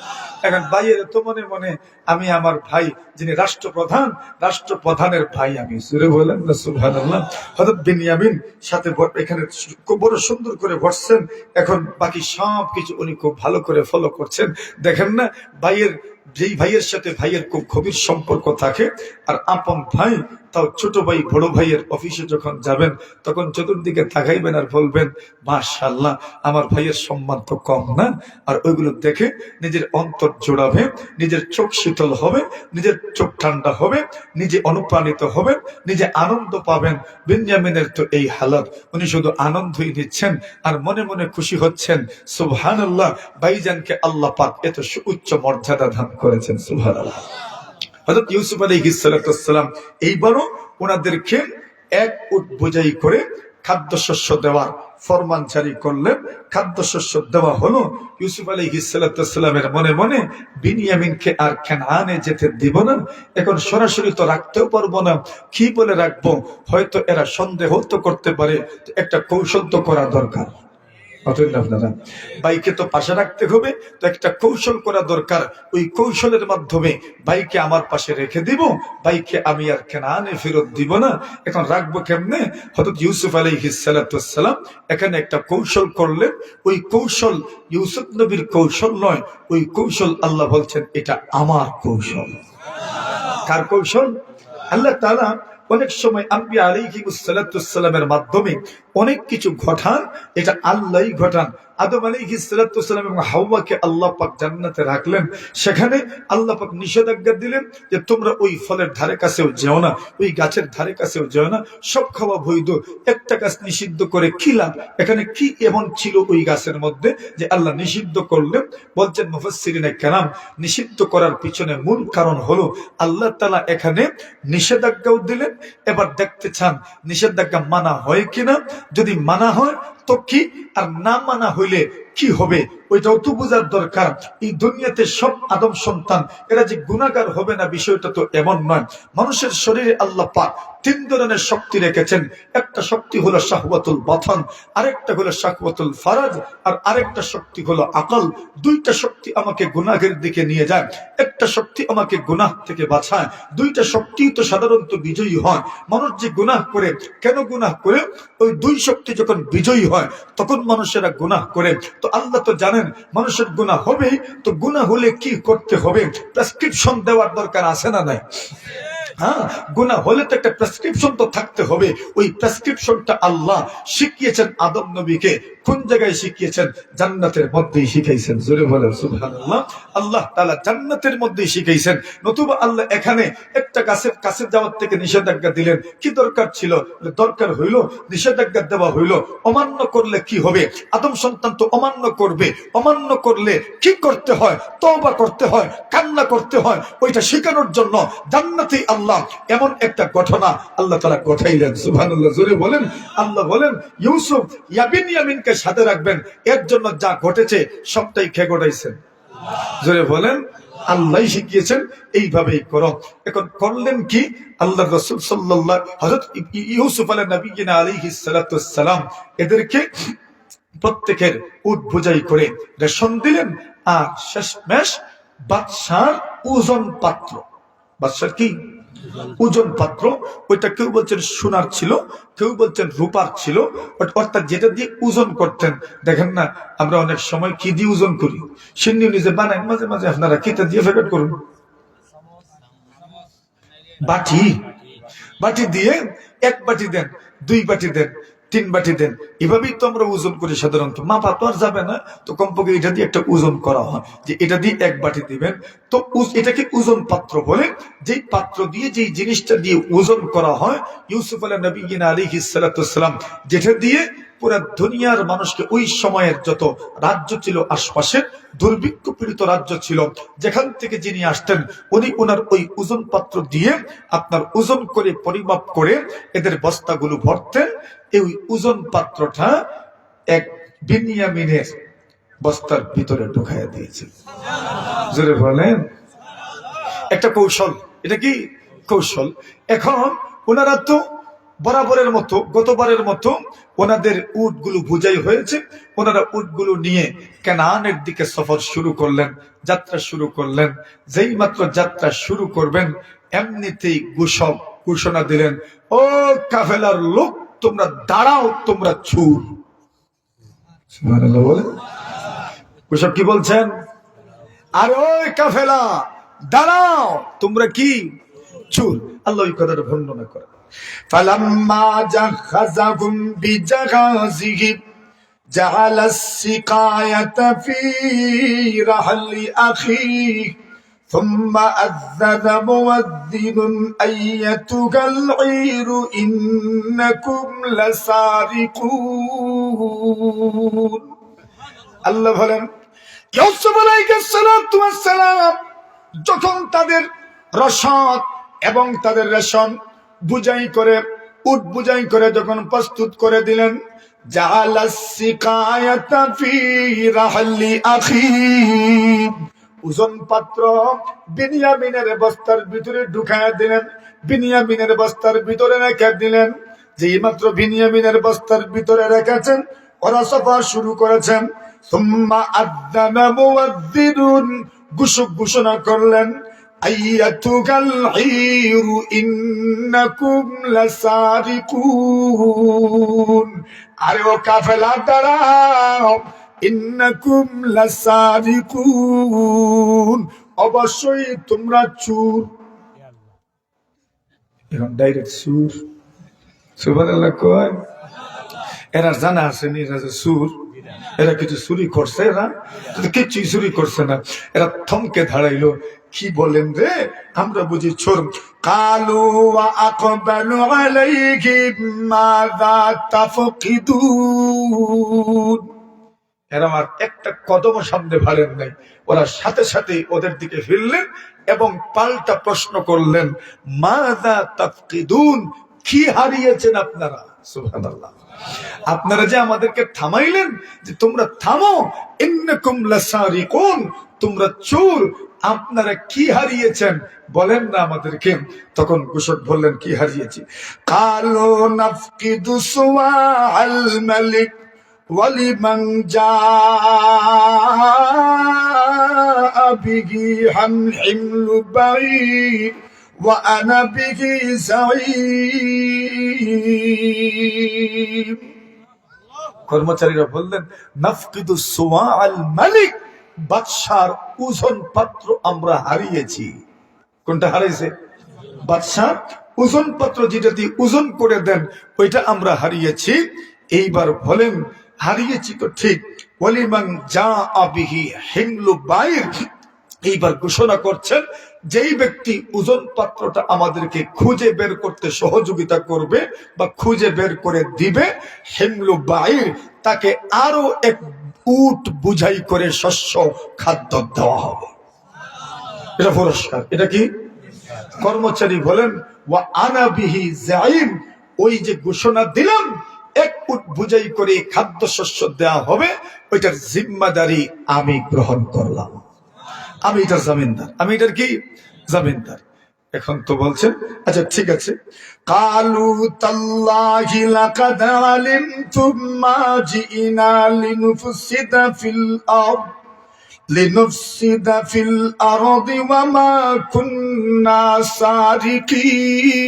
এখন ভাইয়ের তো মনে মনে আমি আমার ভাই যিনি রাষ্ট্রপ্রধান, রাষ্ট্রপ্রধানের ভাই আমি। জোরে বলেন না সুবহানাল্লাহ। হযরত বিনিয়ামিন সাথে এখানে খুব বড় সুন্দর করে বসছেন, এখন বাকি সব কিছু উনি খুব ভালো করে ফলো করছেন। দেখেন না, ভাইয়ের যেই ভাইয়ের সাথে ভাইয়ের খুব গভীর সম্পর্ক থাকে, আর আপন ভাই তাও ছোট ভাই বড় ভাইয়ের অফিসে যখন যাবেন তখন চতুর্দিকে তাকাইবেন আর বলবেন, মাশাআল্লাহ আমার ভাইয়ের সম্মান তো কম না। আর ওইগুলো দেখে নিজের অন্তর জোড়াবে, নিজের চোখ শীতল হবে, নিজের চোখ ঠান্ডা হবে, নিজে অনুপ্রাণিত হবেন, নিজে আনন্দ পাবেন। বিনয়ামিনের তো এই হালত, উনি শুধু আনন্দই নিচ্ছেন আর মনে মনে খুশি হচ্ছেন। সুবহানাল্লাহ, ভাইজানকে আল্লাহ পাক এত সুউচ্চ মর্যাদা দান করেছেন। সুবহানাল্লাহ। হযরত ইউসুফ আলাইহিস সালাম এইবারও ওনাদেরকে এক উট বোঝাই করে খাদ্যশস্য দেওয়ার ফরমান জারি করলেন। খাদ্যশস্য দেওয়া হলো। ইউসুফ আলাইহিস সালামের মনে মনে বিনিয়ামিনকে আর কানানে যেতে দিব না, এখন সরাসরি তো রাখতেও পারবো না, কি বলে রাখবো, হয়তো এরা সন্দেহ তো করতে পারে, একটা কৌশল তো করা দরকার। আপনারা বাইকে তো পাশে রাখতে হবে, তো একটা কৌশল করা দরকার। ওই কৌশলের মাধ্যমে বাইকে আমার পাশে রেখে দিব, বাইকে আমি আর কানানে ফেরত দিব না। এখন রাখবো কেমনে? হযরত ইউসুফ আলাইহিস সালাম এখানে একটা কৌশল করলেন। ওই কৌশল ইউসুফ নবীর কৌশল নয়, ওই কৌশল আল্লাহ বলছেন এটা আমার কৌশল। কার কৌশল? আল্লাহ তাআলা অনেক সময় আম্বিয়া আলাইহিস সালামের মাধ্যমে অনেক কিছু ঘটান, এটা আল্লাহই ঘটান। আদম আলাইহিস সালাম এবং হাওয়াকে আল্লাহ পাক জান্নাতে রাখলেন, সেখানে আল্লাহ পাক নিষেধাজ্ঞা দিলেন যে তোমরা ওই ফলের ধারে কাছেও যেও না, ওই গাছের ধারে কাছেও যেও না, সব খাওয়া বৈধ, একটা গাছ নিষিদ্ধ করে কি লাভ? এখানে কি এমন ছিল ওই গাছের মধ্যে যে আল্লাহ নিষিদ্ধ করলেন? বলছেন মুফাসসিরিনে কেরাম, নিষিদ্ধ করার পিছনে মূল কারণ হলো আল্লাহ তাআলা এখানে নিষেধাজ্ঞাও দিলেন, এবার দেখতে চান নিষেধাজ্ঞা মানা হয় কিনা। যদি মানা হয় তো কি, আর না মানা হইলে কি হবে, ওইটাও তো বোঝার দরকার। এই দুনিয়াতে সব আদম সন্তান এরা যে গুনাহগার হবে না, বিষয়টা তো এমন নয়। মানুষের শরীরে আল্লাহ পাক তিন ধরনের শক্তি রেখেছেন। একটা শক্তি হলো শাহওয়াতুল বাতন, আরেকটা হলো শাহওয়াতুল ফারাজ, আর আরেকটা শক্তি হলো আকল। দুইটা শক্তি আমাকে গুনাহের দিকে নিয়ে যায়, একটা শক্তি আমাকে গুনাহ থেকে বাঁচায়। দুইটা শক্তি তো সাধারণত বিজয়ী হয়। মানুষ যে গুনাহ করে, কেন গুনাহ করে? ওই দুই শক্তি যখন বিজয়ী হয় তখন মানুষেরা গুনাহ করে। তো আল্লাহ তো জানেন মানুষের গুনাহ হবে, তো গুনাহ হলে কি করতে হবে, প্রেসক্রিপশন দেওয়ার দরকার আছে না নাই? হ্যাঁ, গুনাহ হলে তো একটা প্রেসক্রিপশন তো থাকতে হবে। ওই প্রেসক্রিপশনটা আল্লাহ শিখিয়েছেন আদম নবীকে। কোন জায়গায় শিখিয়েছেন? জান্নাতের মধ্যেই শিখাইছেন। জোরে বলেন সুবহানাল্লাহ। আল্লাহ তাআলা জান্নাতের মধ্যেই শিখাইছেন। নতুবা আল্লাহ এখানে একটা গাছের কাছে যাওয়ার থেকে নিষেধাজ্ঞা দিলেন, কি দরকার ছিল? দরকার হইল, নিষেধাজ্ঞা দেওয়া হইল, অমান্য করলে কি হবে? আদম সন্তান তো অমান্য করবে, অমান্য করলে কি করতে হয়? তওবা করতে হয়, কান্না করতে হয়। ওইটা শেখানোর জন্য জান্নাতেই আল্লাহ এমন একটা ঘটনা আল্লাহ তাআলা ঘটাইলেন। সুবহানাল্লাহ, জোরে বলেন। আল্লাহ বলেন ইউসুফ বিনয়ামিনকে সাথে রাখবেন, এর জন্য যা ঘটেছে সবটাই কে ঘটাইছেন? জোরে বলেন। আল্লাহ শিখিয়েছেন এইভাবেই করো। এখন করলেন কি? আল্লাহ রাসূল সাল্লাল্লাহু হযরত ইউসুফ আলাইহিস সালাম এদেরকে প্রত্যেকের উট বোঝাই করে রেশন দিলেন, আর শেষমেশ বাদশার ওজন পাত্র। বাদশার কি ওজন পাত্র? ওইটা কেউ বলছেন সোনার ছিল, কেউ বলছেন রূপার ছিল, অর্থাৎ যেটা দিয়ে ওজন করতেন। দেখেন না, আমরা অনেক সময় কি দিয়ে ওজন করি, সিন্নি নিজে বানাই, মাঝে মাঝে আপনারা কিতা দিয়ে প্যাকেট করুন, বাটি, বাটি দিয়ে 1 বাটি দেন, 2 বাটি দেন, 3 বাটি দেন, এভাবেই তো আমরা ওজন করি সাধারণত। মাপা তো আর যাবে না, তো কমপক্ষে এটা দিয়ে একটা ওজন করা হয়, যে এটা দিয়ে 1 বাটি দিবেন। তো এটাকে ওজন পাত্র বলে, যেই পাত্র দিয়ে যেই জিনিসটা দিয়ে ওজন করা হয়। ইউসুফ আলাইহিস সালাম যেটা দিয়ে পুরা দুনিয়ার মানুষকে, ওই সময়ের যত রাজ্য ছিল আশপাশের দুর্ভিক্ষ পীড়িত রাজ্য ছিল, যেখান থেকে যিনি আসতেন, উনি ওনার ওই ওজন পাত্র দিয়ে আপনার ওজন করে পরিমাপ করে এদের বস্তাগুলো ভরতেন। এই ওজন পাত্রটা এক বিনিয়ামিনের বস্তার ভিতরে ঢুকাইয়া দিয়েছে। জোরে বলেন, একটা কৌশল। এটা কি কৌশল? এখন ওনারা তো বরাবরের মতো, গতবারের মতো ওনাদের উটগুলো বুঝাই হয়েছে, ওনারা উটগুলো নিয়ে কানানের দিকে সফর শুরু করলেন, যাত্রা শুরু করলেন। যেই মাত্র যাত্রা শুরু করবেন, এমনিতেই ঘোষণা দিলেন, ও কাফেলার লোক, তোমরা দাঁড়াও, তোমরা চুর। সুবহানাল্লাহ বলে। ঘোষক কি বলছেন? আর ওই কাফেলা, দাঁড়াও, তোমরা কি চুর। আল্লাহ এই কথাটা বর্ণনা করে, فلما جهزهم بجهازهم جعل السقاية في رحل أخيه ثم أذن مؤذن أيتها العير إنكم لسارقون। আল্লাহ বলেন, ইউসুফ আলাইহিস সালাম যখন তাদের রসদ এবং তাদের রেশন বুঝাই করে, উট বুঝাই করে যখন প্রস্তুত করে দিলেন, জাআলাস সিকায়াতা ফি রাহলি আখি, ওজন পাত্র বিনিয়ামিনের বস্তার ভিতরে ঢুকায়া দিলেন, বিনিয়ামিনের বস্তার ভিতরে রেখে দিলেন। যেই মাত্র বিনিয়ামিনের বস্তার ভিতরে রেখেছেন, ওরা সফর শুরু করেছেন। সুম্মা আযানা মুয়াজ্জিনুন, ঘোষক ঘোষণা করলেন, আইয়াতুকাল ঈরু ইন্নাকুম লাসারিকুন, আরে ও কাফেলা দাঁড়াও, ইন্নাকুম লাসারিকুন, অবশ্যই তোমরা চোর। এখন ডাইরেক্ট চোর। সুবহানাল্লাহ কয়, এরা জানা আছে নি এরা যে চোর, এরা কিছু চুরি করছে? এরা কিছু চুরি করছে না। এরা থমকে দাঁড়াইলো, কি বলেন রে, আমরা বুঝি চোর। কালু ওয়া আকবালু আলাইহিম মাযা তাফকিদুন, এরা আর একটা কদম সামনে ভাড়েন নাই, ওরা সাথে সাথে ওদের দিকে ফিরলেন এবং পাল্টা প্রশ্ন করলেন, মাযা তাফকিদুন, কি হারিয়েছেন আপনারা? সুবহানাল্লাহ। আপনারা যে আমাদেরকে থামাইলেন, যে তোমরা থামো, ইন্নাকুম লাসারিকুন, তোমরা চোর, আপনারা কি হারিয়েছেন বলেন না আমাদেরকে। তখন ঘোষক বললেন, কি হারিয়েছি? কালো নাফকিদু সুওয়াল মালিক ওয়ালিমান জাআ বিহি হিমলু বাঈর ওয়া আনা বিহি যাঈম। কর্মচারীরা বললেন, নাফকিদু সুওয়াল মালিক, বাদশার ওজন পাত্র আমরা হারিয়েছি। কোনটা হারিয়েছে? বাদশার ওজন পাত্র, যেটা দিয়ে ওজন করে দেন, ওইটা আমরা হারিয়েছি। এইবার বলেন, হারিয়েছি তো ঠিক, ওয়ালিমান জাআ বিহি হিমলু বাঈর, এইবার ঘোষণা করছেন, যেই ব্যক্তি ওজন পাত্রটা আমাদেরকে খুঁজে বের করতে সহযোগিতা করবে বা খুঁজে বের করে দিবে, হিমলু বাঈর, তাকে আরো এক উট বুঝাই করে শস্য খাদ্য দেওয়া হবে। এটা পুরস্কার। এটা কি? কর্মচারী বলেন, ওয়া আনা বিহি যাঈম, ওই যে ঘোষণা দিলাম এক উট বুঝাই করে খাদ্য শস্য দেওয়া হবে, ওইটার জিম্মাদারি আমি গ্রহণ করলাম, আমি এটার জামিনদার, আমি এটার কি জামিনদার। এখন তো বলছেন, আচ্ছা ঠিক আছে। কালু তাল্লাহি লাকাদ আলিমতুম মা জিনা লিনুফসিদা ফিল আরদ لنفسد في الأرض وما كنا سارقين।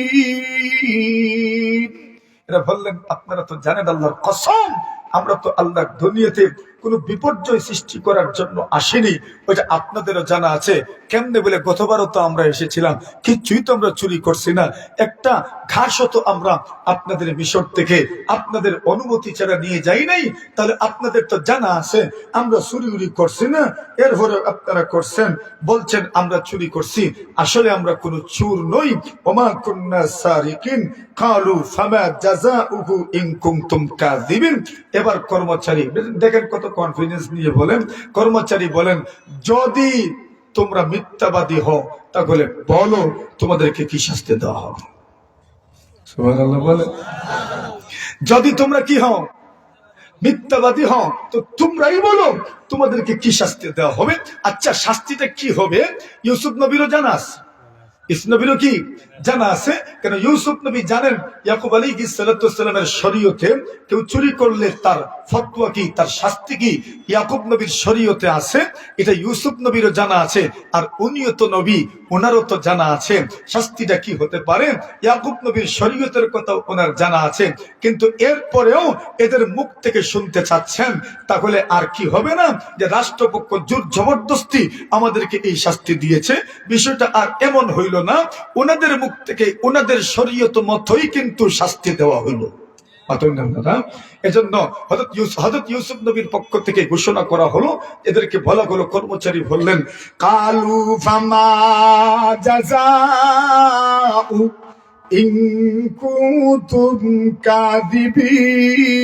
এরা বললেন আপনারা তো জানেন আল্লাহর কসম আমরা তো আল্লাহর দুনিয়াতে কোনো বিপর্যয় সৃষ্টি করার জন্য আসেনি, ওইটা আপনাদেরও জানা আছে। কেমনে বলে গতবারও তো আমরা এসেছিলাম, কিচ্ছুই তো আমরা চুরি করছি না, একটা ঘাসও তো আমরা আপনাদের মিশর থেকে আপনাদের অনুমতি ছাড়া নিয়ে যাই নাই। তাহলে আপনাদের তো জানা আছে আমরা চুরি উরি করছি না, এরপরে আপনারা করছেন, বলছেন আমরা চুরি করছি, আসলে আমরা কোনো চোর নই। ওমা কুন্না সারিকিন কালু ফামা জাযাউহু ইন কুনতুম কাযিবিন। এবার কর্মচারী দেখেন কত কনফিডেন্স নিয়ে বলেন, কর্মচারী বলেন যদি তোমরা মিথ্যাবাদী হও তাহলে বলো তোমাদেরকে কি শাস্তি দেওয়া হবে। সুবহানাল্লাহ বলেন। যদি তোমরা কি হও মিথ্যাবাদী হও তো তোমরাই বলো তোমাদেরকে কি শাস্তি দেওয়া হবে। আচ্ছা শাস্তিটা কি হবে ইউসুফ নবীরও জানা আছে, ইউসুফ নবীরও কি জানা আছে। কেন ইউসুফ নবী জানেন ইয়াকুব আলাইহিস সালামের শরীয়তে কেউ চুরি করলে তার ফতোয়া কি, তার শাস্তি কি, ইয়াকুব নবীর শরীয়তে আছে। এটা ইউসুফ নবীরও জানা আছে, আর উনিও তো নবী, ওনারও তো জানা আছে শাস্তিটা কি হতে পারে। ইয়াকুব নবীর শরীয়তের কথা ওনার জানা আছে, কিন্তু এরপরেও এদের মুখ থেকে শুনতে চাচ্ছেন, তাহলে আর কি হবে না যে রাষ্ট্রপক্ষ জোর জবরদস্তি আমাদেরকে এই শাস্তি দিয়েছে। বিষয়টা আর এমন হইল না, ওনাদের মুখ থেকে ওনাদের শরীয়ত মতই কিন্তু শাস্তি দেওয়া হইল। এজন্য হযরত ইউসুফ নবীর পক্ষ থেকে ঘোষণা করা হলো, এদেরকে বলা হলো, কর্মচারী বললেন কালু ফামা জাযাউ ইন কুনতুম কাযিবিন।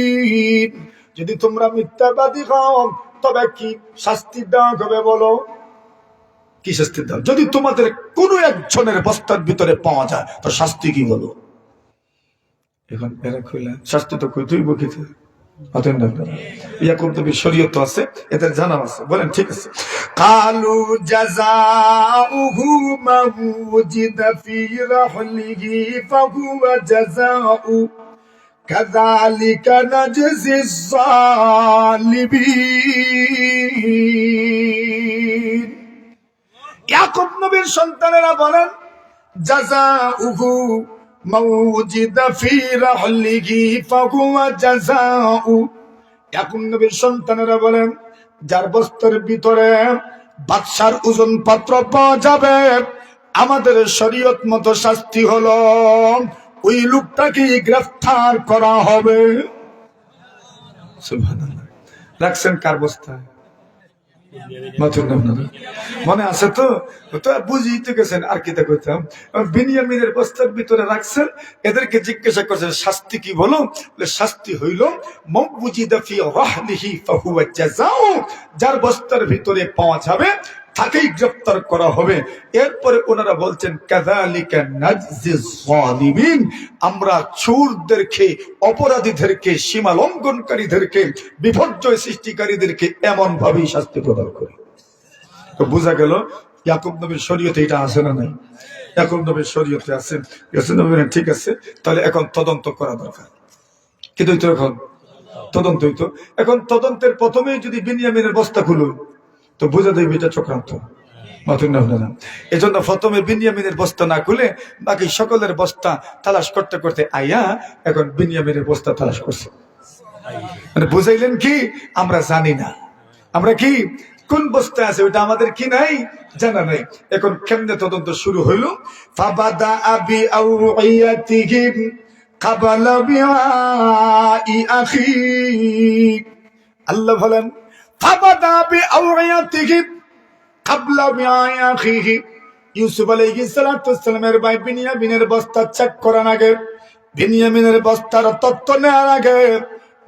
যদি তোমরা মিথ্যাবাদী হও তবে কি শাস্তি দেওয়া হবে বলো। কি শাস্তি দাও? যদি তোমাদের কোনো একজনের বস্তার ভিতরে পাওয়া যায় তো শাস্তি কি বলো। এখন এরা কইলা শাস্তি তো কই তুই বকিতে ইয়াকুব নবীর শরীয়ত আছে, এদের জানা আছে। বলেন ঠিক আছে। কালু জাযাউহু মাউজিদা ফি রাহলিহি ফাহুয়া জাযাউ কাযালিকা নাজজিজ যালিমিন। ইয়াকুব নবীর সন্তানেরা বলেন জাযাউহু মাউজিদা ফি রাহলিহি ফাহুয়া জাযাউ। ইয়াকুব নবীর সন্তানেরা বলেন যার বস্তার ভিতরে বাদশার ওজন পত্র পাওয়া যাবে, আমাদের শরীয়ত মতো শাস্তি হলো ওই লোকটাকে গ্রেফতার করা হবে। সুবহানাল্লাহ। রাখছেন কার বস্তায়? মনে আছে তো? বুঝিয়ে তো গেছেন, আর কি কইতাম। বিনিয়ামিনের বস্তার ভিতরে রাখছেন, এদেরকে জিজ্ঞাসা করছেন শাস্তি কি বলো। শাস্তি হইল মাউজিদা ফি রাহলিহি ফাহুয়া জাযাউ, যার বস্তার ভিতরে পাওয়া যাবে তাকেই গ্রেফতার করা হবে। এরপরে ওনারা বলছেন কাযালিকা নাজজিজ যালিমিন, আমরা চোরদেরকে, অপরাধীদেরকে, সীমা লঙ্ঘনকারীদেরকে, বিপর্যয় সৃষ্টিকারীদেরকে এমন ভাবেই শাস্তি প্রদান করি। তো বোঝা গেল ইয়াকুব নবীর শরীয়তে এটা আছে না নাই? ইয়াকুব নবীর শরীয়তে আছে। ইয়াকুব নবী বলেন ঠিক আছে, তাহলে এখন তদন্ত করা দরকার। কিন্তু এখন তদন্ত হইতো, এখন তদন্তের প্রথমেই যদি বিনিয়ামিনের বস্তা খুলুন তো বুঝা দেবে এটা চক্রান্ত। এজন্য প্রথমে বিনিয়ামিনের বস্তা না খুলে বাকি সকলের বস্তা তালাশ করতে করতে আইয়া এখন বিনিয়ামিনের বস্তা তালাশ করছে। মানে বুঝাইলেন কি আমরা জানি না, আমরা কি কোন বস্তা আছে ওটা আমাদের কি নাই, জানা নাই। এখন কেমনে তদন্ত শুরু হইল? ফাবাদা আবি আউইয়াতিহিম কাবালা বিআই আখি। আল্লাহ বলেন ফাবাদা বিআউইয়াতিহিম কাবলা বিআই আখিহি। ইউসুফ আলাইহিস সালামের ভাই বিনিয়ামিনের বস্তা চেক করার আগে, বিনিয়ামিনের বস্তার তথ্য নেওয়ার আগে,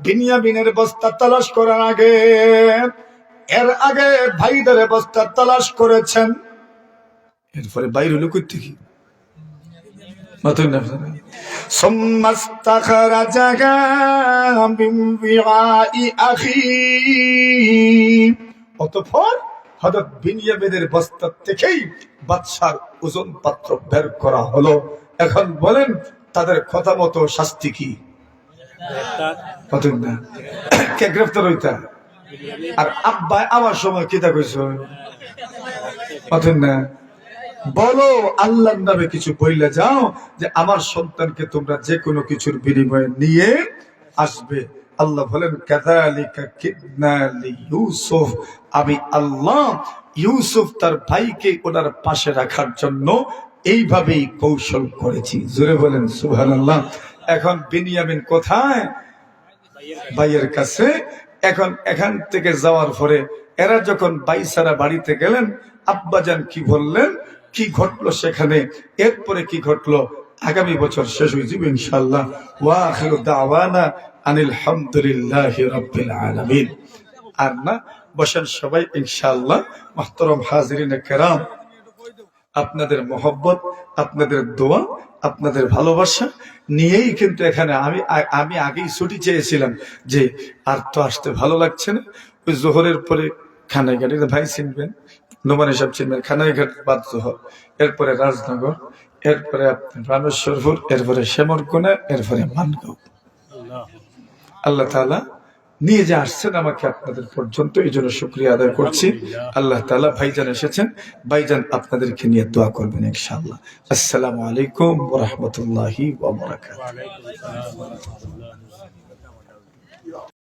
বিনিয়ামিনের বস্তা তালাশ করার আগে, এর আগে ভাইদের বস্তা তালাশ করেছেন। এরপরে বাইর হলো কই থেকে অতঃপর হযরত বিনিয়ামিনের বস্তা থেকেই বাদশার ওজন পাত্র বের করা হলো। এখন বলেন তাদের কথা মতো শাস্তি কি? কে গ্রেফতার হইতা? আর আব্বা আমার সময় কিতা কইছ না বলো আল্লাহর নামে কিছু বইলে যাও যে আমার সন্তানকে তোমরা যে কোনো কিছুর বিনিময়ে নিয়ে আসবে। আল্লাহ বলেন কাযালিকা কিদনা লিইউসুফ, আমি আল্লাহ ইউসুফ তার ভাইকে ওনার পাশে রাখার জন্য এইভাবেই কৌশল করেছি। জোরে বলেন সুবহানাল্লাহ। এখন বিনিয়ামিন কোথায়? ভাইয়ের কাছে। এখন এখান থেকে যাওয়ার পরে এরা যখন বাইসারা বাড়িতে গেলেন, আব্বাজান কি বললেন, কি ঘটলো সেখানে, এরপরে কি ঘটলো আগামী বছর শেষ হয়ে যাবে ইনশাআল্লাহ। ওয়া আখিরু দাওয়ানা আনিল হামদুলিল্লাহি রাব্বিল আলামিন। আর না বসেন সবাই ইনশাআল্লাহ। মুহতারাম হাজিরিনে কেরাম, আপনাদের মহব্বত, আপনাদের দোয়া, আপনাদের ভালোবাসা নিয়েই কিন্তু এখানে আমি আগেই ছুটি চেয়েছিলাম যে আর তো আসতে ভালো লাগছে না। ওই জোহরের পরে খানাইঘাট, ভাই চিনবেন, নোমানি সাহেব চিনবেন, খানাইঘাট বাদ জোহর, এরপরে রাজনগর, এরপরে আপনার রামেশ্বরপুর, এরপরে শ্যামরকোনা, এরপরে মানগাঁও। আল্লাহ তাআলা নিয়ে যে আসছেন আমাকে আপনাদের পর্যন্ত, এই জন্য শুকরিয়া আদায় করছি। আল্লাহ তাআলা ভাইজান এসেছেন, ভাইজান আপনাদেরকে নিয়ে দোয়া করবেন ইনশাআল্লাহ। আসসালামু আলাইকুম ওয়া রাহমাতুল্লাহি ওয়া বারাকাতুহু।